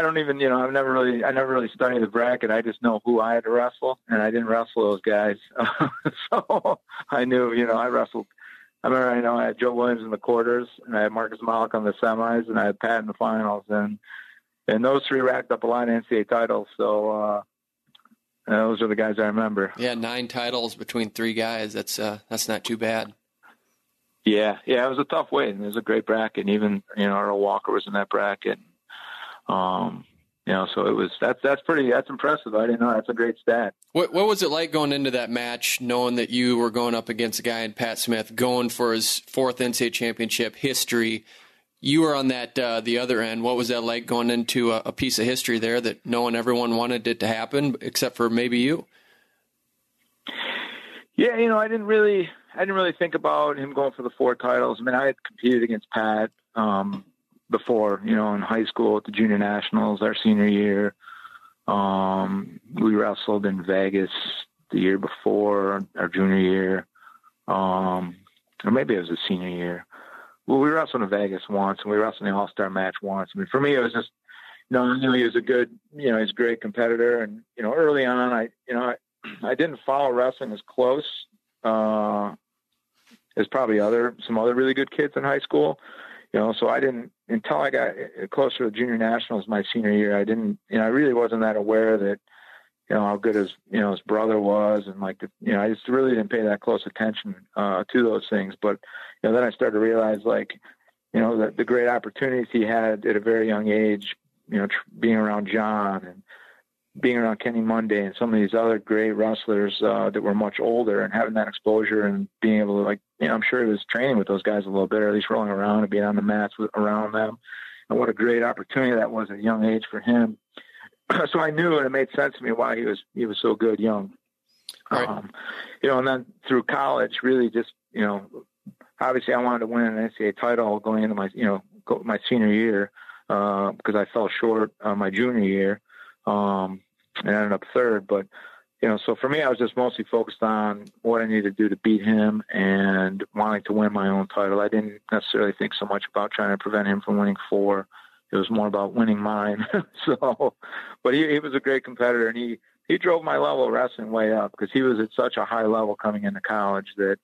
don't even, I never really studied the bracket. I just know who I had to wrestle, and I didn't wrestle those guys. So I knew, I wrestled. I remember, I had Joe Williams in the quarters, and I had Marcus Malik on the semis, and I had Pat in the finals, and those 3 racked up a lot of NCAA titles. So those are the guys I remember. Yeah, 9 titles between 3 guys. That's not too bad. Yeah, it was a tough weight, and it was a great bracket. And even Earl Walker was in that bracket. So it was that's impressive. I didn't know. That's a great stat. What was it like going into that match, knowing that you were going up against a guy in Pat Smith, going for his 4th NCAA championship, history? You were on that the other end. What was that like going into a piece of history there that everyone wanted it to happen, except for maybe you? Yeah, I didn't really. didn't really think about him going for the 4 titles. I mean, I had competed against Pat before, you know, in high school at the junior nationals our senior year. We wrestled in Vegas the year before our junior year, or maybe it was a senior year. Well, we wrestled in Vegas once, and we wrestled in the All-Star match once. I mean, for me, it was just, you know, I knew he was a good, you know, he's a great competitor. And, you know, early on, I didn't follow wrestling as close as probably some other really good kids in high school. You know, so I didn't, until I got closer to the junior nationals my senior year, I really wasn't that aware that, you know, how good his brother was. And like, I just really didn't pay that close attention to those things. But, you know, then I started to realize, like, you know, the great opportunities he had at a very young age, you know, being around John and being around Kenny Monday and some of these other great wrestlers that were much older, and having that exposure and being able to, like, you know, I'm sure he was training with those guys a little bit, or at least rolling around and being on the mats around them. And what a great opportunity that was at a young age for him. So I knew, and it made sense to me why he was so good young. Right. You know, and then through college, really just, you know, obviously I wanted to win an NCAA title going into my senior year because I fell short my junior year. And ended up third, but, you know, so for me, I was just mostly focused on what I needed to do to beat him and wanting to win my own title. I didn't necessarily think so much about trying to prevent him from winning 4. It was more about winning mine. So, but he was a great competitor, and he drove my level of wrestling way up because he was at such a high level coming into college that,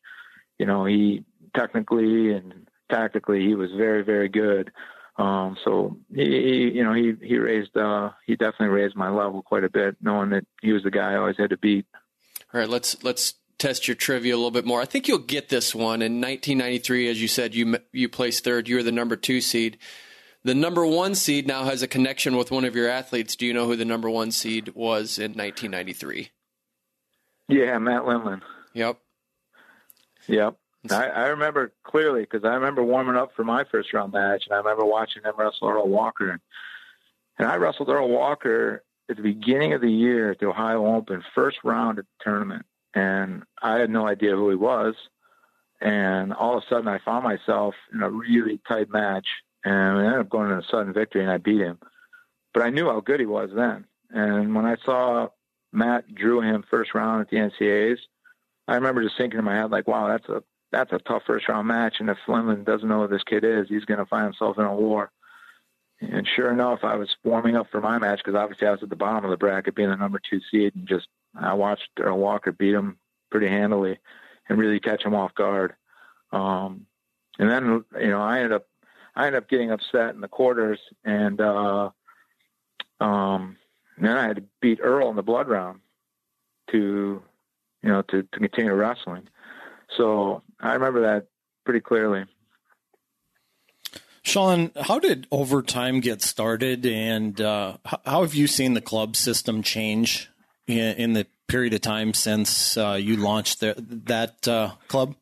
you know, he technically and tactically, he was very, very good. So he definitely raised my level quite a bit, knowing that he was the guy I always had to beat. All right, let's test your trivia a little bit more. I think you'll get this one. In 1993, as you said, you placed third. You were the number 2 seed. The number 1 seed now has a connection with one of your athletes. Do you know who the number 1 seed was in 1993? Yeah, Matt Lindland. Yep. I remember clearly because I remember warming up for my first round match, and I remember watching him wrestle Earl Walker. And I wrestled Earl Walker at the beginning of the year at the Ohio Open, first round at the tournament. And I had no idea who he was. And all of a sudden I found myself in a really tight match, and I ended up going to a sudden victory, and I beat him. But I knew how good he was then. And when I saw Matt drew him first round at the NCAAs, I remember just thinking in my head, like, wow, that's a tough first round match. And if Lindland doesn't know who this kid is, he's going to find himself in a war. And sure enough, I was warming up for my match because obviously I was at the bottom of the bracket being the number 2 seed, and I watched Earl Walker beat him pretty handily and really catch him off guard. And then, you know, I ended up getting upset in the quarters, and then I had to beat Earl in the blood round to continue wrestling. So I remember that pretty clearly. Sean, how did overtime get started, and how have you seen the club system change in the period of time since you launched that club?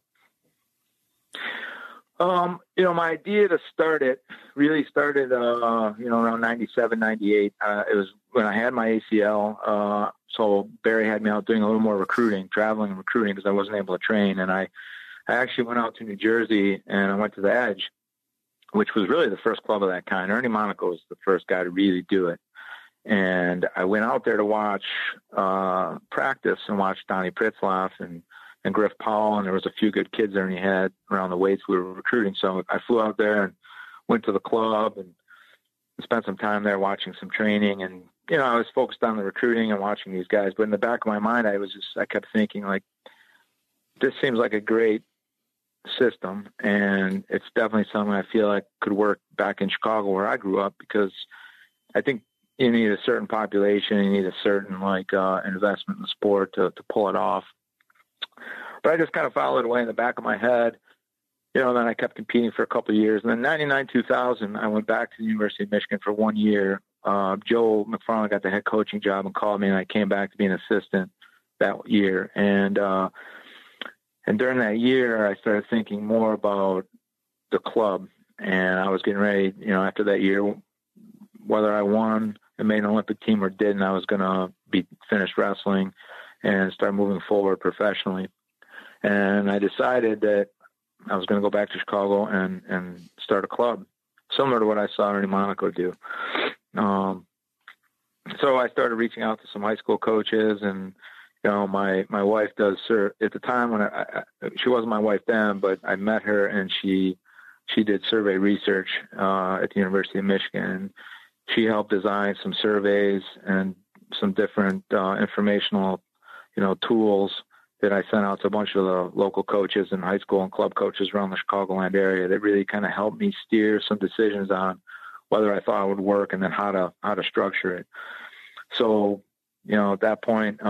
You know, my idea to start it really started, around 97, 98. It was when I had my ACL. So Barry had me out doing a little more traveling and recruiting because I wasn't able to train. And I actually went out to New Jersey, and I went to the Edge, which was really the first club of that kind. Ernie Monaco was the first guy to really do it. And I went out there to watch practice and watch Donnie Pritzloff and Griff Powell, and there was a few good kids there, and he had around the weights we were recruiting. So I flew out there and went to the club and spent some time there watching some training. And, you know, I was focused on the recruiting and watching these guys. But in the back of my mind, I kept thinking, like, this seems like a great system, and it's definitely something I feel like could work back in Chicago where I grew up, because I think you need a certain population, you need a certain investment in the sport to pull it off. But I just kind of filed it away in the back of my head, you know. And then I kept competing for a couple of years, and then 99, 2000, I went back to the University of Michigan for 1 year. Joe McFarland got the head coaching job and called me, and I came back to be an assistant that year. And during that year, I started thinking more about the club, and I was getting ready, you know, after that year, whether I won and made an Olympic team or didn't, I was going to be finished wrestling and start moving forward professionally. And I decided that I was going to go back to Chicago and start a club, similar to what I saw Ernie Monaco do. So I started reaching out to some high school coaches, and my wife does serve at the time when she wasn't my wife then, but I met her, and she did survey research at the University of Michigan. She helped design some surveys and some different informational, tools that I sent out to a bunch of the local coaches and high school and club coaches around the Chicagoland area that really kind of helped me steer some decisions on whether I thought it would work and then how to structure it. So, at that point,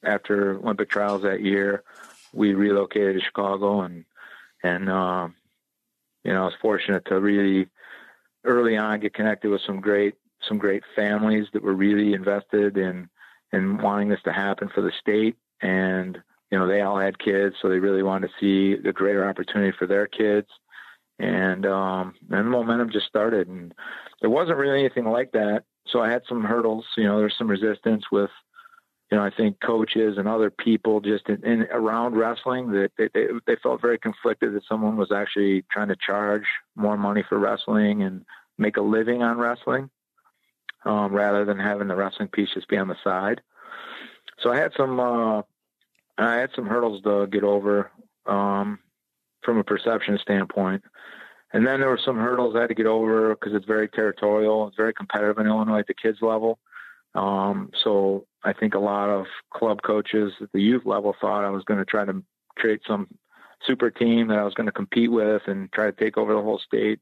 after Olympic trials that year, we relocated to Chicago, and I was fortunate to really early on get connected with some great families that were really invested in wanting this to happen for the state. And, they all had kids, so they really wanted to see the greater opportunity for their kids. And the momentum just started, and there wasn't really anything like that. So I had some hurdles, there's some resistance with, I think coaches and other people just in around wrestling that they felt very conflicted that someone was actually trying to charge more money for wrestling and make a living on wrestling, rather than having the wrestling piece just be on the side. So I had some hurdles to get over, from a perception standpoint. And then there were some hurdles I had to get over because it's very territorial. It's very competitive in Illinois at the kids level. So I think a lot of club coaches at the youth level thought I was going to try to create some super team that I was going to compete with and try to take over the whole state.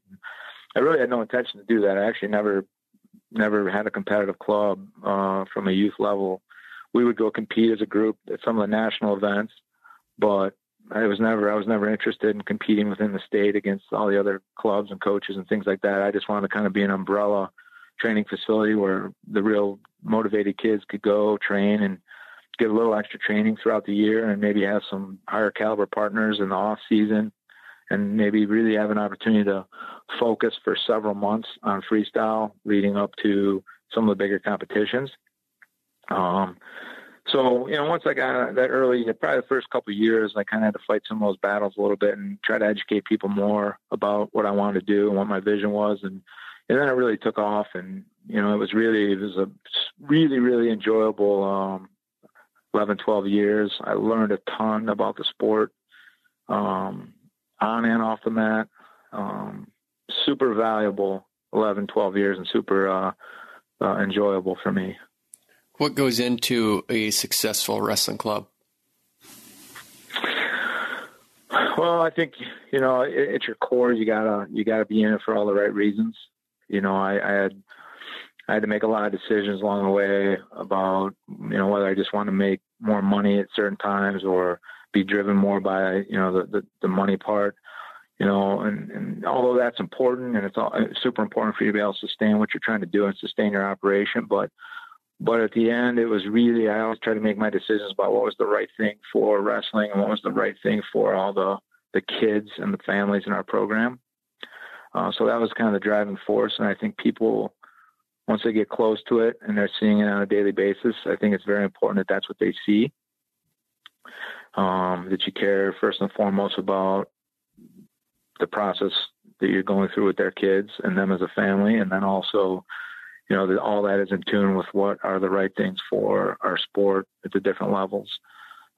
I really had no intention to do that. I actually never had a competitive club from a youth level. We would go compete as a group at some of the national events, but I was never interested in competing within the state against all the other clubs and coaches and things like that. I just wanted to kind of be an umbrella training facility where the real motivated kids could go train and get a little extra training throughout the year, and maybe have some higher caliber partners in the off season, and maybe really have an opportunity to focus for several months on freestyle leading up to some of the bigger competitions. So, once I got that early, probably the first couple of years, I kind of had to fight some of those battles a little bit and try to educate people more about what I wanted to do and what my vision was. And then it really took off, and, it was a really enjoyable, 11, 12 years. I learned a ton about the sport, on and off the mat, super valuable 11, 12 years, and super, enjoyable for me. What goes into a successful wrestling club? Well, I think, at your core, you gotta be in it for all the right reasons. I had to make a lot of decisions along the way about, whether I just want to make more money at certain times or be driven more by, the money part, and although that's important, and it's super important for you to be able to sustain what you're trying to do and sustain your operation. But at the end, it was really, I always try to make my decisions about what was the right thing for wrestling and what was the right thing for all the kids and the families in our program. So that was kind of the driving force. And I think people, once they get close to it and they're seeing it on a daily basis, I think it's very important that that's what they see. That you care first and foremost about the process that you're going through with their kids and them as a family. And then also, that all that is in tune with what are the right things for our sport at the different levels.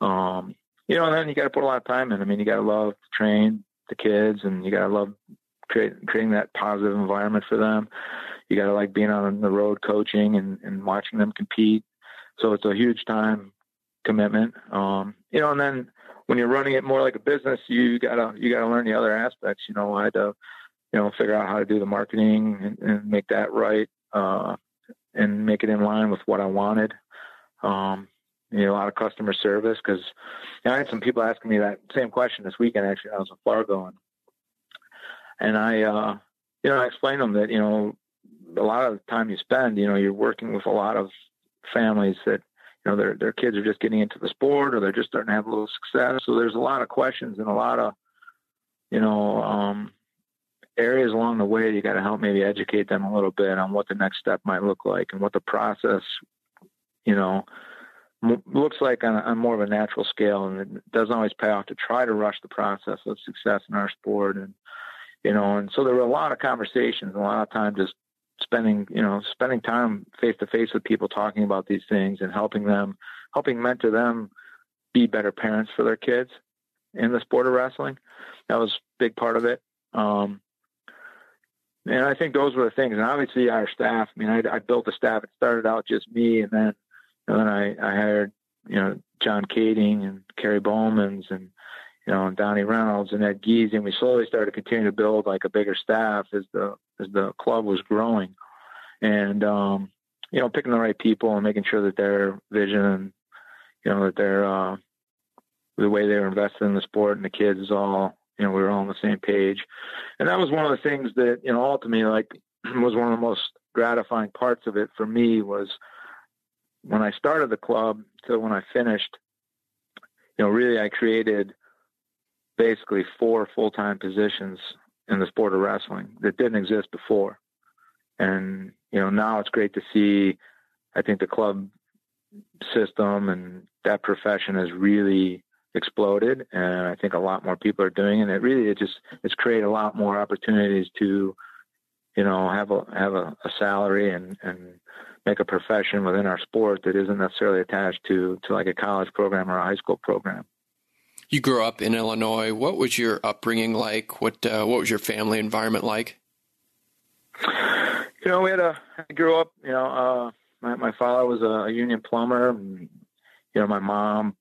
And then you got to put a lot of time in. I mean, you got to love to train the kids, and you got to love creating that positive environment for them. You got to like being on the road coaching and watching them compete. So it's a huge time commitment. And then when you're running it more like a business, you gotta learn the other aspects. I had to, figure out how to do the marketing and make that right. And make it in line with what I wanted. A lot of customer service, because I had some people asking me that same question this weekend. Actually, I was in Fargo, and I explained to them that a lot of the time you spend, you're working with a lot of families that their kids are just getting into the sport, or they're just starting to have a little success. So there's a lot of questions and a lot of areas along the way. You got to help maybe educate them a little bit on what the next step might look like and what the process, looks like on more of a natural scale, and it doesn't always pay off to try to rush the process of success in our sport. And, and so there were a lot of conversations, a lot of time just spending time face to face with people, talking about these things and helping mentor them be better parents for their kids in the sport of wrestling. That was a big part of it. And I think those were the things. And obviously our staff, I built a staff. It started out just me. And then I hired, John Kading and Kerry Bowmans and, and Donnie Reynolds and Ed Giese. And we slowly started to continue to build like a bigger staff as the club was growing, and, picking the right people and making sure that their vision and, that their, the way they were invested in the sport and the kids is all, we were all on the same page. And that was one of the things that, ultimately was one of the most gratifying parts of it for me was when I started the club to when I finished, really I created basically 4 full-time positions in the sport of wrestling that didn't exist before. And, now it's great to see, I think the club system and that profession has really exploded. And I think a lot more people are doing it. And it's created a lot more opportunities to, have a salary and make a profession within our sport that isn't necessarily attached to like a college program or a high school program. You grew up in Illinois. What was your upbringing like? What was your family environment like? I grew up, my father was a union plumber. And, my mom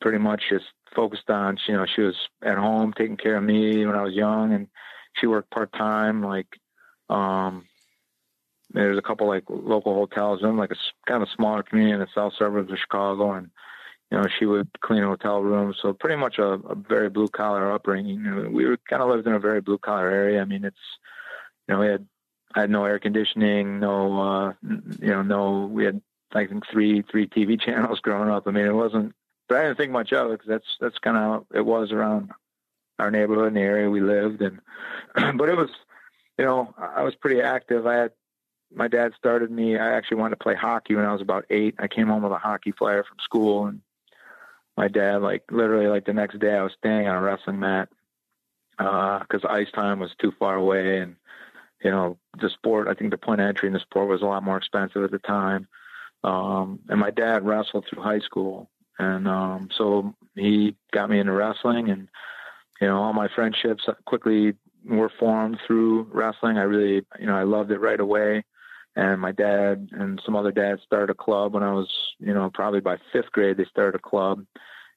pretty much just focused on, she was at home taking care of me when I was young, and she worked part-time. There's a couple like local hotels in like a kind of smaller community in the south suburbs of Chicago. And, she would clean hotel rooms. So pretty much a very blue collar upbringing. We kind of lived in a very blue collar area. I had no air conditioning, we had, I think, three TV channels growing up. It wasn't, but I didn't think much of it because that's kind of how it was around our neighborhood and the area we lived in. But it was, I was pretty active. My dad started me. I actually wanted to play hockey when I was about 8. I came home with a hockey flyer from school, and my dad, literally the next day I was staying on a wrestling mat because ice time was too far away. And, the sport, I think the point of entry in the sport was a lot more expensive at the time. And my dad wrestled through high school. And so he got me into wrestling, and, all my friendships quickly were formed through wrestling. I really, I loved it right away. And my dad and some other dads started a club when I was, probably by 5th grade, they started a club,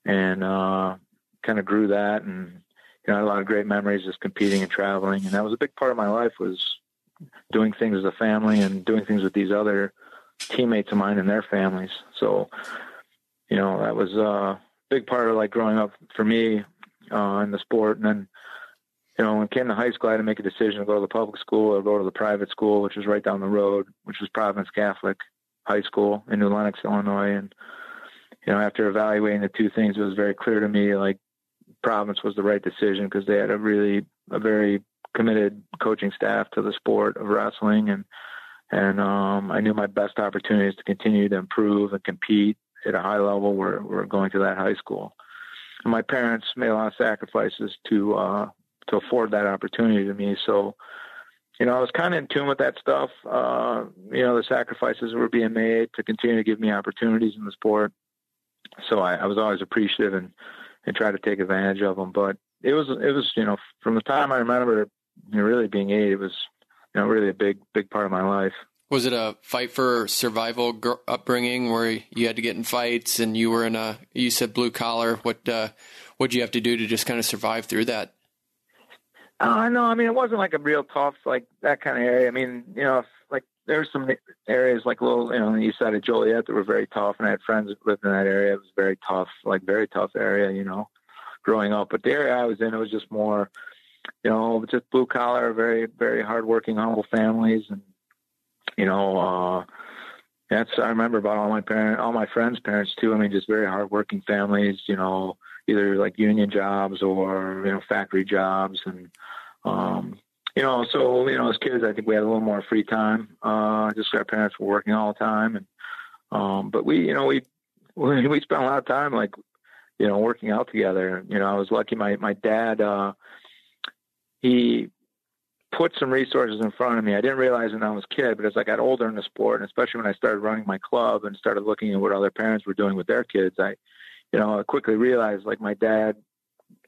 and kind of grew that. And, I had a lot of great memories just competing and traveling. And that was a big part of my life, was doing things as a family and doing things with these other teammates of mine and their families. So, that was a big part of growing up for me in the sport. And then, when it came to high school, I had to make a decision to go to the public school or go to the private school, which was right down the road, which was Providence Catholic High School in New Lenox, Illinois. And, after evaluating the two things, it was very clear to me, Providence was the right decision because they had a very committed coaching staff to the sport of wrestling. And I knew my best opportunities to continue to improve and compete at a high level were going to that high school. And my parents made a lot of sacrifices to afford that opportunity to me. So, I was kind of in tune with that stuff. The sacrifices were being made to continue to give me opportunities in the sport. So I was always appreciative and tried to take advantage of them. But it was, from the time I remember really being 8, it was, really a big part of my life. Was it a fight for survival upbringing where you had to get in fights and you were you said blue collar? What'd you have to do to just kind of survive through that? No, it wasn't a real tough, that kind of area. There's some areas little, on the east side of Joliet that were very tough, and I had friends that lived in that area. It was very tough, very tough area, growing up. But the area I was in, it was just more, just blue collar, very, very hardworking, humble families. And, I remember about all my friends' parents too. Just very hardworking families, either union jobs or, factory jobs. And, as kids, I think we had a little more free time. Just our parents were working all the time. And, but we we spent a lot of time, like, working out together. I was lucky. My dad, he put some resources in front of me. I didn't realize when I was a kid, but as I got older in the sport, and especially when I started running my club and started looking at what other parents were doing with their kids, I quickly realized, like, my dad,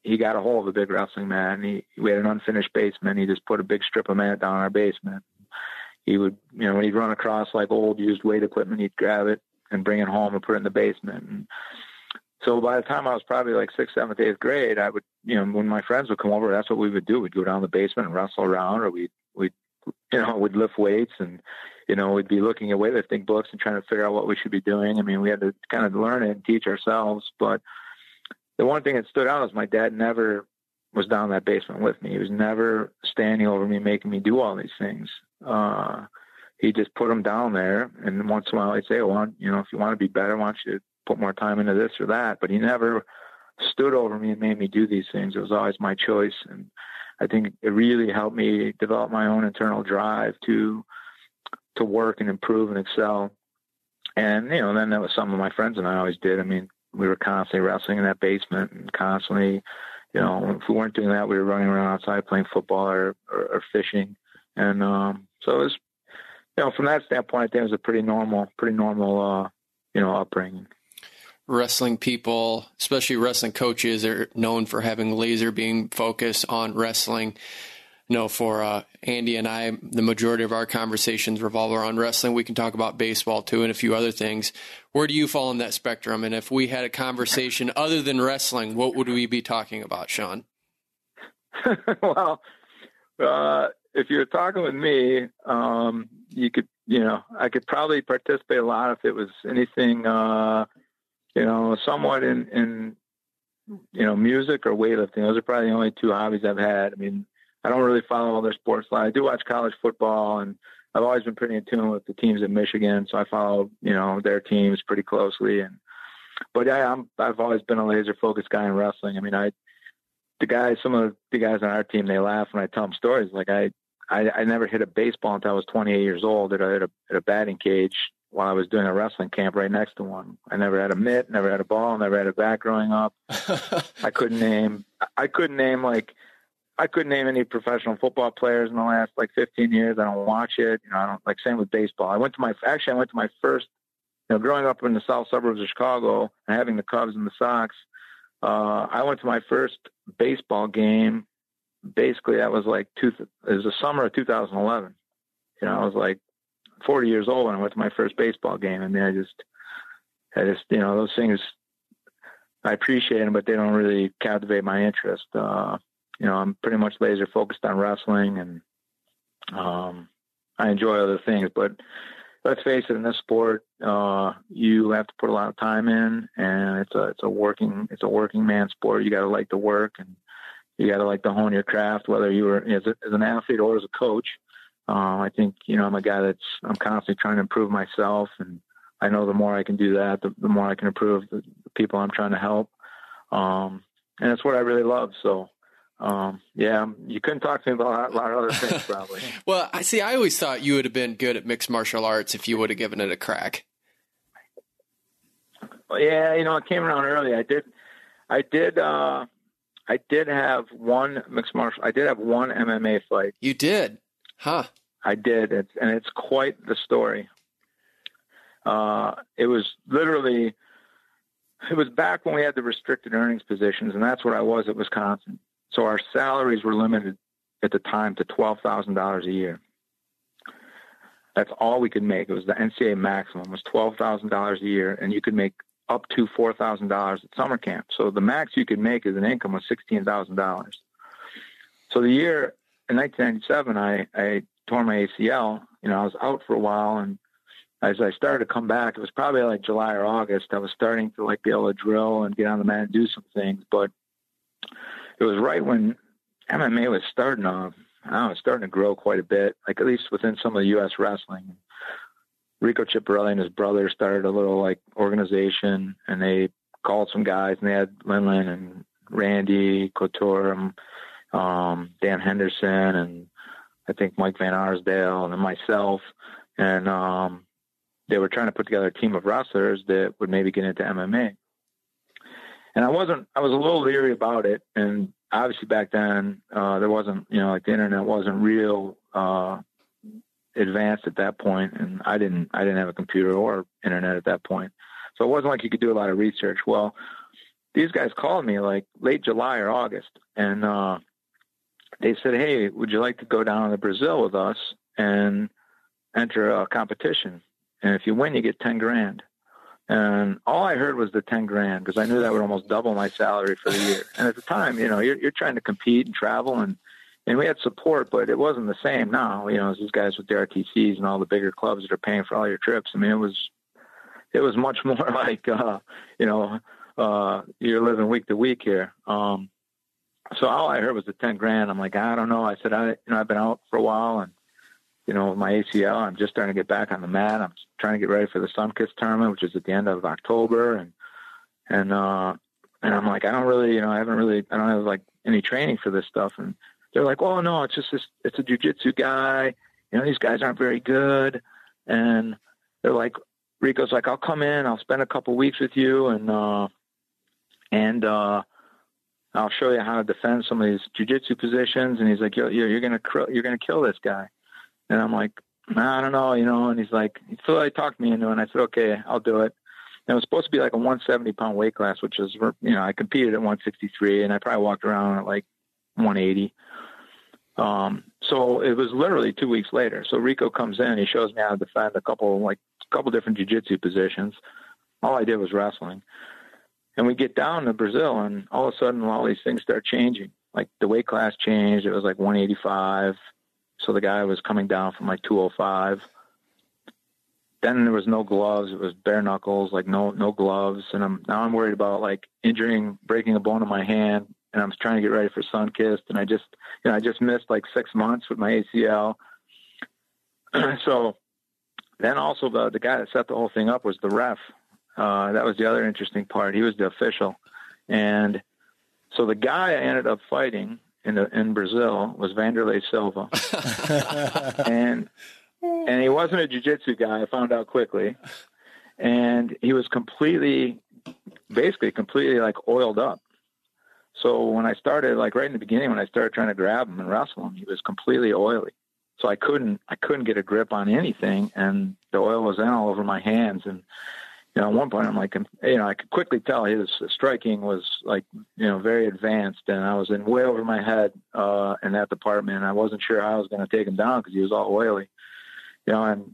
he got a hold of a big wrestling mat, and we had an unfinished basement. He just put a big strip of mat down in our basement. He would, when he'd run across like old used weight equipment, he'd grab it and bring it home and put it in the basement. And so by the time I was probably like 6th, 7th, 8th grade, I would, when my friends would come over, that's what we would do. We'd go down the basement and wrestle around, or we'd lift weights, and, we'd be looking at weightlifting books and trying to figure out what we should be doing. I mean, we had to kind of learn it and teach ourselves. But the one thing that stood out is my dad never was down that basement with me. He was never standing over me, making me do all these things. He just put them down there. And once in a while he'd say, well, if you want to be better, why don't you put more time into this or that? But he never stood over me and made me do these things. It was always my choice. And I think it really helped me develop my own internal drive to work and improve and excel. And, then that was something my friends and I always did. I mean, we were constantly wrestling in that basement, and constantly, if we weren't doing that, we were running around outside playing football or fishing. And so it was, from that standpoint, I think it was a pretty normal, upbringing. Wrestling people, especially wrestling coaches, are known for having laser beam focus on wrestling. For Andy and I, the majority of our conversations revolve around wrestling. We can talk about baseball too and a few other things. Where do you fall in that spectrum? And if we had a conversation other than wrestling, what would we be talking about, Sean? Well, if you're talking with me, you could, I could probably participate a lot if it was anything, somewhat in music or weightlifting. Those are probably the only two hobbies I've had. I mean, I don't really follow other sports. I do watch college football, and I've always been pretty in tune with the teams in Michigan, so I follow, their teams pretty closely. But yeah, I've always been a laser focused guy in wrestling. I mean, some of the guys on our team, they laugh when I tell them stories. Like I never hit a baseball until I was 28 years old at a batting cage while I was doing a wrestling camp right next to one. I never had a mitt, never had a ball, never had a bat growing up. I couldn't name any professional football players in the last 15 years. I don't watch it. I don't same with baseball. I went to my first, growing up in the south suburbs of Chicago and having the Cubs and the Sox. I went to my first baseball game. Basically, that was it was the summer of 2011. I was 40 years old when I went to my first baseball game. I mean, I just, those things, I appreciate them, but they don't really captivate my interest. I'm pretty much laser focused on wrestling, and I enjoy other things. But let's face it, in this sport, you have to put a lot of time in, and it's a working man sport. You got to like the work, and you got to like to hone your craft, whether you were as an athlete or as a coach. I think I'm a guy I'm constantly trying to improve myself, and I know the more I can do that, the more I can improve the people I'm trying to help. And that's what I really love. So. You couldn't talk to me about a lot of other things, probably. Well, I always thought you would have been good at mixed martial arts if you would have given it a crack. Well, yeah, it came around early. I did have one mixed martial. I did have one MMA fight. You did, huh? I did, and it's quite the story. It was back when we had the restricted earnings positions, and that's what I was at Wisconsin. So our salaries were limited at the time to $12,000 a year. That's all we could make. It was the NCAA maximum was $12,000 a year, and you could make up to $4,000 at summer camp. So the max you could make as an income was $16,000. So the year in 1997, I tore my ACL. I was out for a while, and as I started to come back, it was probably July or August. I was starting to be able to drill and get on the mat and do some things, but it was right when MMA was starting to grow quite a bit, at least within some of the U.S. wrestling. Rico Ciparelli and his brother started a little organization, and they called some guys, and they had Linlin and Randy Couture, Dan Henderson, and I think Mike Van Arsdale, and then myself. And they were trying to put together a team of wrestlers that would maybe get into MMA. And I was a little leery about it. And obviously back then, there wasn't, like the internet wasn't real, advanced at that point. And I didn't have a computer or internet at that point. So it wasn't like you could do a lot of research. Well, these guys called me like late July or August. And, they said, "Hey, would you like to go down to Brazil with us and enter a competition? And if you win, you get 10 grand. And all I heard was the 10 grand, because I knew that would almost double my salary for the year. And at the time, you're trying to compete and travel, and we had support, but it wasn't the same now. As these guys with the RTCs and all the bigger clubs that are paying for all your trips. I mean, it was much more like, you're living week to week here. So all I heard was the 10 grand. I'm like, I don't know. I said, I've been out for a while, and, with my ACL, I'm just starting to get back on the mat. I'm trying to get ready for the Sunkist tournament, which is at the end of October. And I'm like, I don't have like any training for this stuff. And they're like, "Oh no, it's a jiu-jitsu guy. These guys aren't very good." And they're like, Rico's like, "I'll come in, I'll spend a couple weeks with you, and I'll show you how to defend some of these jiu-jitsu positions." And he's like, you're going to kill this guy. And I'm like, "Nah, I don't know, and he's like, so he talked me into it, and I said, "Okay, I'll do it." And it was supposed to be like a 170-pound weight class, which is, I competed at 163, and I probably walked around at like 180. So it was literally 2 weeks later. So Rico comes in, he shows me how to defend a couple different jiu-jitsu positions. All I did was wrestling. And we get down to Brazil, and all of a sudden, all these things start changing. Like the weight class changed. It was like 185. So the guy was coming down from like 205. Then there was no gloves. It was bare knuckles, like no gloves. And now I'm worried about like breaking a bone in my hand. And I'm trying to get ready for Sunkist. And I just missed like 6 months with my ACL. So then also the guy that set the whole thing up was the ref. That was the other interesting part. He was the official. And so the guy I ended up fighting in Brazil was Vanderlei Silva. and he wasn't a jiu-jitsu guy, I found out quickly. And he was completely like oiled up. So when I started, like right in the beginning, when I started trying to grab him and wrestle him, he was completely oily. So I couldn't get a grip on anything, and the oil was in all over my hands. And at one point I'm like, I could quickly tell his striking was like, very advanced, and I was in way over my head in that department. I wasn't sure how I was going to take him down because he was all oily, and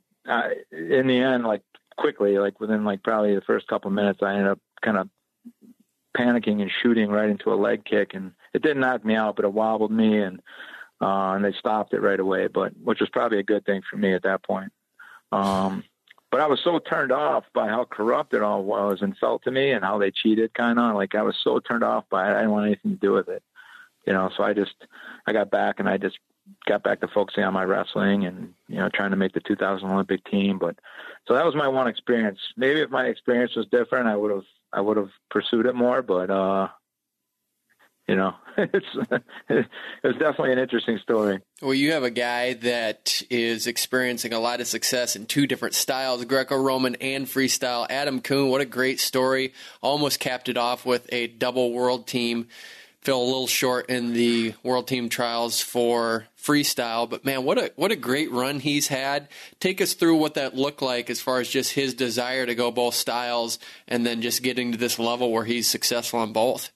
in the end, like quickly, like within like probably the first couple of minutes, I ended up kind of panicking and shooting right into a leg kick, and it didn't knock me out, but it wobbled me, and they stopped it right away, which was probably a good thing for me at that point. But I was so turned off by how corrupt it all was and felt to me, and how they cheated, kind of like I was so turned off by it. I didn't want anything to do with it, so I got back, and I just got back to focusing on my wrestling and, trying to make the 2000 Olympic team. But so that was my one experience. Maybe if my experience was different, I would have pursued it more, but, it's definitely an interesting story. Well, you have a guy that is experiencing a lot of success in two different styles, Greco-Roman and freestyle. Adam Kuhn, what a great story. Almost capped it off with a double world team. Fell a little short in the world team trials for freestyle, but man, what a great run he's had. Take us through what that looked like as far as just his desire to go both styles and then just getting to this level where he's successful on both.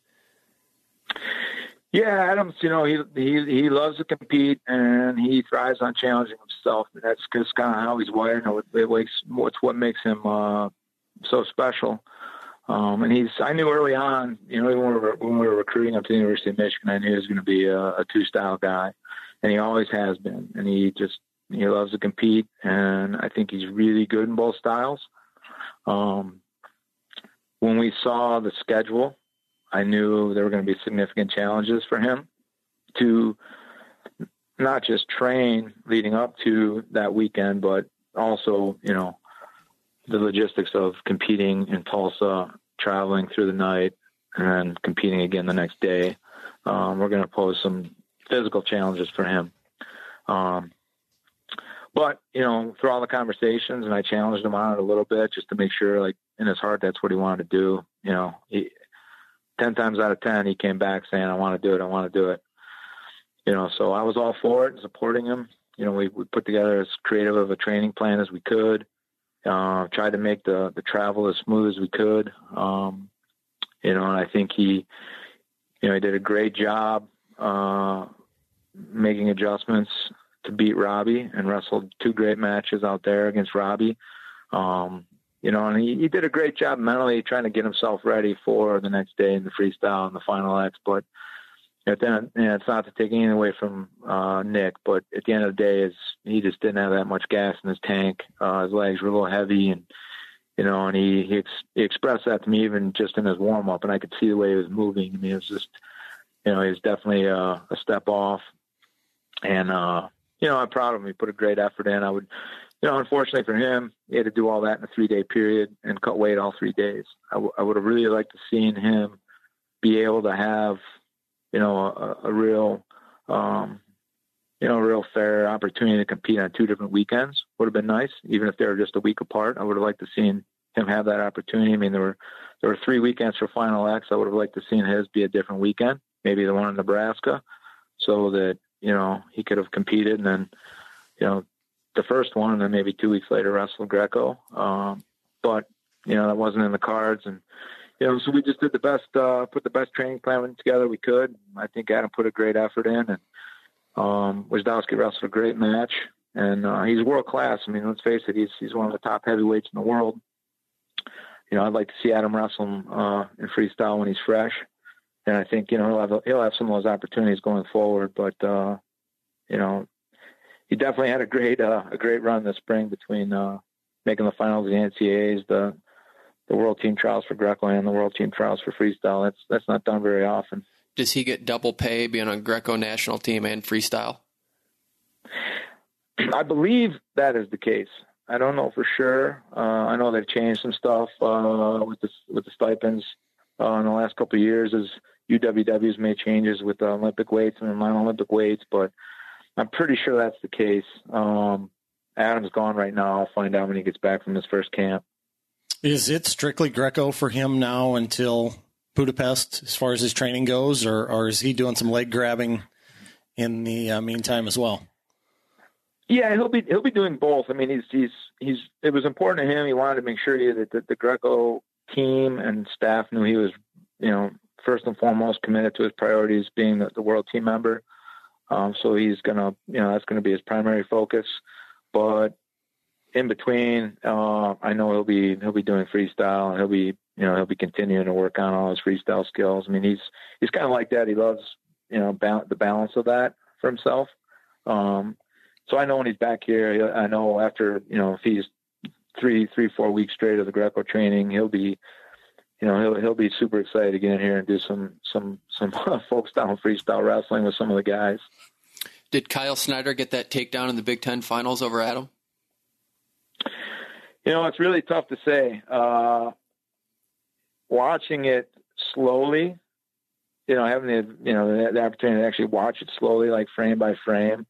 Yeah, Adams, he loves to compete, and he thrives on challenging himself. And that's just kind of how he's wired. What's what makes him so special. And I knew early on, even when we were recruiting him to the University of Michigan, I knew he was going to be a two-style guy, and he always has been. And he loves to compete, and I think he's really good in both styles. When we saw the schedule, I knew there were going to be significant challenges for him to not just train leading up to that weekend, but also, the logistics of competing in Tulsa, traveling through the night, and competing again the next day. We're going to pose some physical challenges for him. But But, through all the conversations, and I challenged him on it a little bit just to make sure, like, in his heart, that's what he wanted to do. 10 times out of 10, he came back saying, I want to do it. I want to do it. So I was all for it and supporting him. We put together as creative of a training plan as we could, tried to make the travel as smooth as we could. And I think he did a great job, making adjustments to beat Robbie, and wrestled 2 great matches out there against Robbie. And he did a great job mentally trying to get himself ready for the next day in the freestyle and the final X. But then, it's not to take anything away from Nick, but at the end of the day, he just didn't have that much gas in his tank. His legs were a little heavy, and and he expressed that to me even just in his warm up, and I could see the way he was moving. I mean, it was just, he was definitely a step off, and I'm proud of him. He put a great effort in. I would. Unfortunately for him, he had to do all that in a 3-day period and cut weight all 3 days. I would have really liked to seen him be able to have, a real, real fair opportunity to compete on 2 different weekends. Would have been nice, even if they were just a week apart. I would have liked to seen him have that opportunity. I mean, there were 3 weekends for Final X. I would have liked to seen his be a different weekend, maybe the one in Nebraska, so that he could have competed, and then the first one, and then maybe 2 weeks later wrestle Greco. But that wasn't in the cards, and so we just did the best, put the best training plan together we could. I think Adam put a great effort in, and Wisdowski wrestled a great match, and he's world class. I mean, let's face it, he's one of the top heavyweights in the world. I'd like to see Adam wrestle him in freestyle when he's fresh, and I think he'll have some of those opportunities going forward. But he definitely had a great run this spring between making the finals of the NCAAs, the World Team Trials for Greco, and the World Team Trials for freestyle. That's not done very often. Does he get double pay being on Greco national team and freestyle? I believe that is the case. I don't know for sure. I know they've changed some stuff with the stipends in the last couple of years as UWW's made changes with the Olympic weights and the non-Olympic weights, but I'm pretty sure that's the case. Adam's gone right now. I'll find out when he gets back from his first camp. Is it strictly Greco for him now until Budapest as far as his training goes, or is he doing some leg grabbing in the meantime as well? Yeah, he'll be doing both. I mean, he's it was important to him. He wanted to make sure that the Greco team and staff knew he was, first and foremost committed to his priorities being the world team member. So he's gonna, that's gonna be his primary focus. But in between, I know he'll be doing freestyle, and he'll be continuing to work on all his freestyle skills. I mean, he's kind of like that. He loves, the balance of that for himself. So I know when he's back here, I know after, if he's 3-4 weeks straight of the Greco training, he'll be super excited to get in here and do some folk style freestyle wrestling with some of the guys. Did Kyle Snyder get that takedown in the Big Ten finals over Adam? It's really tough to say. Watching it slowly, having the opportunity to actually watch it slowly, like frame by frame.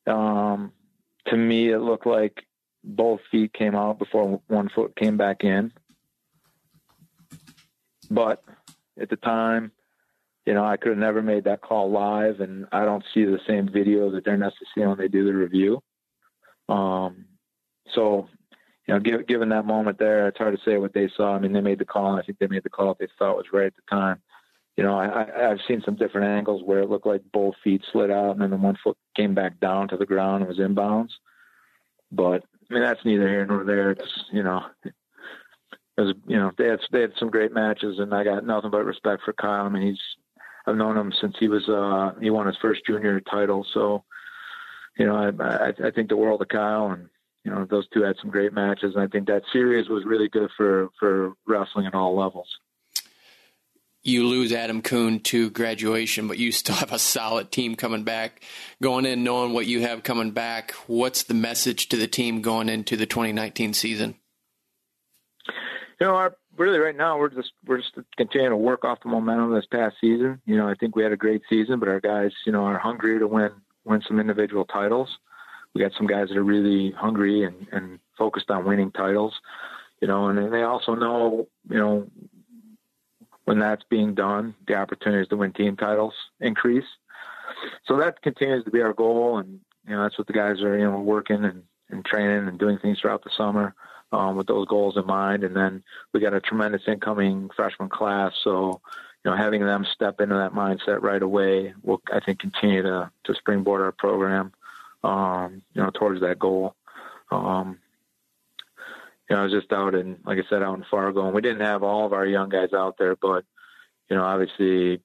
To me, it looked like both feet came out before one foot came back in. But at the time, I could have never made that call live, and I don't see the same video that they're necessarily seeing when they do the review. So, given that moment there, it's hard to say what they saw. I mean, they made the call, and I think they made the call that they thought was right at the time. I've seen some different angles where it looked like both feet slid out, and then the one foot came back down to the ground and was inbounds. But I mean, that's neither here nor there. It's, it was, they had some great matches, and I got nothing but respect for Kyle. I mean, I've known him since he won his first junior title. So, I think the world of Kyle, and, those two had some great matches. And I think that series was really good for wrestling at all levels. You lose Adam Kuhn to graduation, but you still have a solid team coming back. Going in, knowing what you have coming back, what's the message to the team going into the 2019 season? Really right now we're just continuing to work off the momentum of this past season. I think we had a great season, but our guys, are hungry to win some individual titles. we got some guys that are really hungry and focused on winning titles, and they also know, when that's being done, the opportunities to win team titles increase. So that continues to be our goal. And, that's what the guys are, working and training and doing things throughout the summer with those goals in mind. And then we got a tremendous incoming freshman class. So, having them step into that mindset right away will, I think, continue to springboard our program, towards that goal. I was just out in Fargo, and we didn't have all of our young guys out there, but, obviously,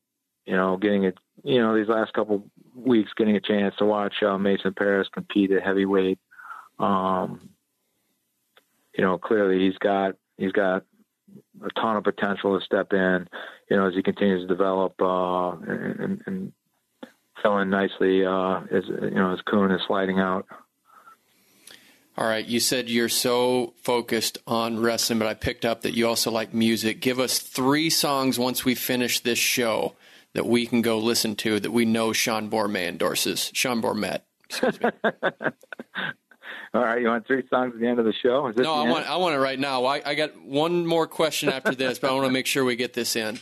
getting it, these last couple weeks, getting a chance to watch Mason Paris compete at heavyweight. Clearly he's got a ton of potential to step in, as he continues to develop, and fill in nicely, as Kuhn is sliding out. All right. You said you're so focused on wrestling, but I picked up that you also like music. Give us 3 songs once we finish this show that we can go listen to that we know Sean Bormet endorses. Sean Bormet. Excuse me. All right. You want 3 songs at the end of the show? No, I want it right now. I got one more question after this, but I want to make sure we get this in.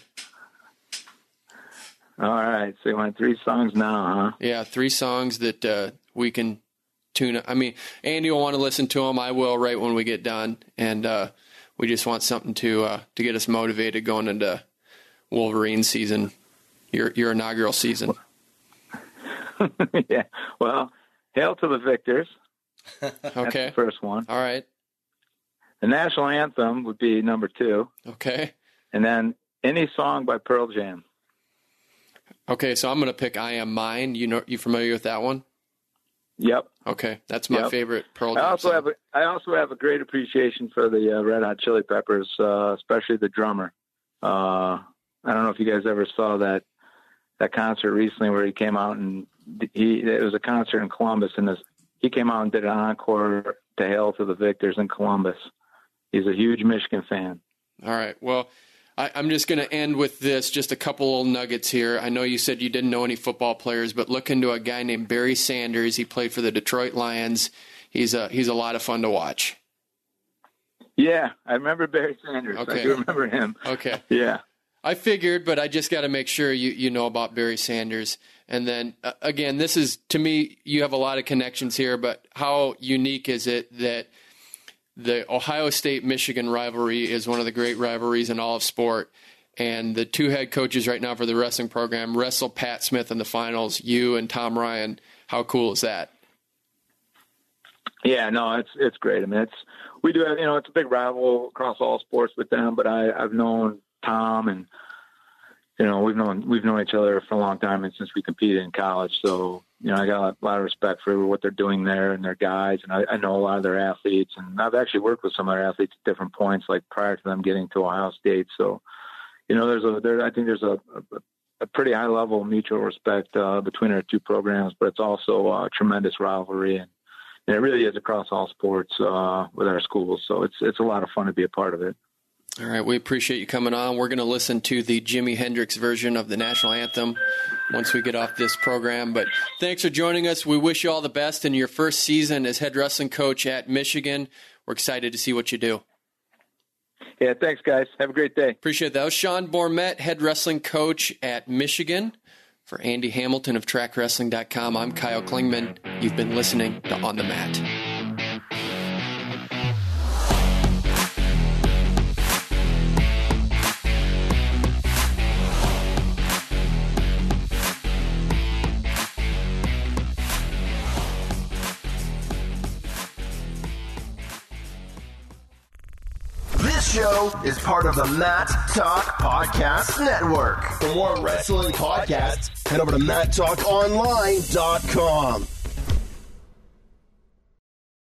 All right. So you want 3 songs now, huh? Yeah. 3 songs that we can tune up. I mean, Andy will want to listen to them. I will right when we get done. And we just want something to get us motivated going into Wolverine season, your inaugural season. Yeah. Well, Hail to the Victors. Okay. That's the first one. All right. The national anthem would be number 2. Okay. And then any song by Pearl Jam. Okay, so I'm going to pick I Am Mine. You familiar with that one? Yep. Okay, that's my favorite Pearl Jam song. I also have a great appreciation for the Red Hot Chili Peppers, especially the drummer. I don't know if you guys ever saw that concert recently where he came out and it was a concert in Columbus, and he came out and did an encore to Hail to the Victors in Columbus. He's a huge Michigan fan. All right. Well, I'm just going to end with this, just a couple old nuggets here. I know you said you didn't know any football players, but look into a guy named Barry Sanders. He played for the Detroit Lions. He's a lot of fun to watch. Yeah, I remember Barry Sanders. Okay. I do remember him. Okay. Yeah. I figured, but I just got to make sure you know about Barry Sanders. And then, again, this is, to me, you have a lot of connections here, but how unique is it that the Ohio State-Michigan rivalry is one of the great rivalries in all of sport, and the 2 head coaches right now for the wrestling program wrestle Pat Smith in the finals, you and Tom Ryan. How cool is that? Yeah, no, it's great. I mean, we do have, it's a big rival across all sports with them, but I've known Tom, and we've known each other for a long time, and since we competed in college. So I got a lot of respect for what they're doing there and their guys, and I know a lot of their athletes, and I've actually worked with some of their athletes at different points, like prior to them getting to Ohio State. So I think there's a pretty high level of mutual respect between our 2 programs, but it's also a tremendous rivalry, and it really is across all sports with our schools. So it's a lot of fun to be a part of it. All right, we appreciate you coming on. We're going to listen to the Jimi Hendrix version of the national anthem once we get off this program. But thanks for joining us. We wish you all the best in your first season as head wrestling coach at Michigan. We're excited to see what you do. Yeah, thanks, guys. Have a great day. Appreciate that. That was Sean Bormet, head wrestling coach at Michigan. For Andy Hamilton of TrackWrestling.com, I'm Kyle Klingman. You've been listening to On the Mat. This show is part of the Mat Talk Podcast Network. For more wrestling podcasts, head over to MatTalkOnline.com.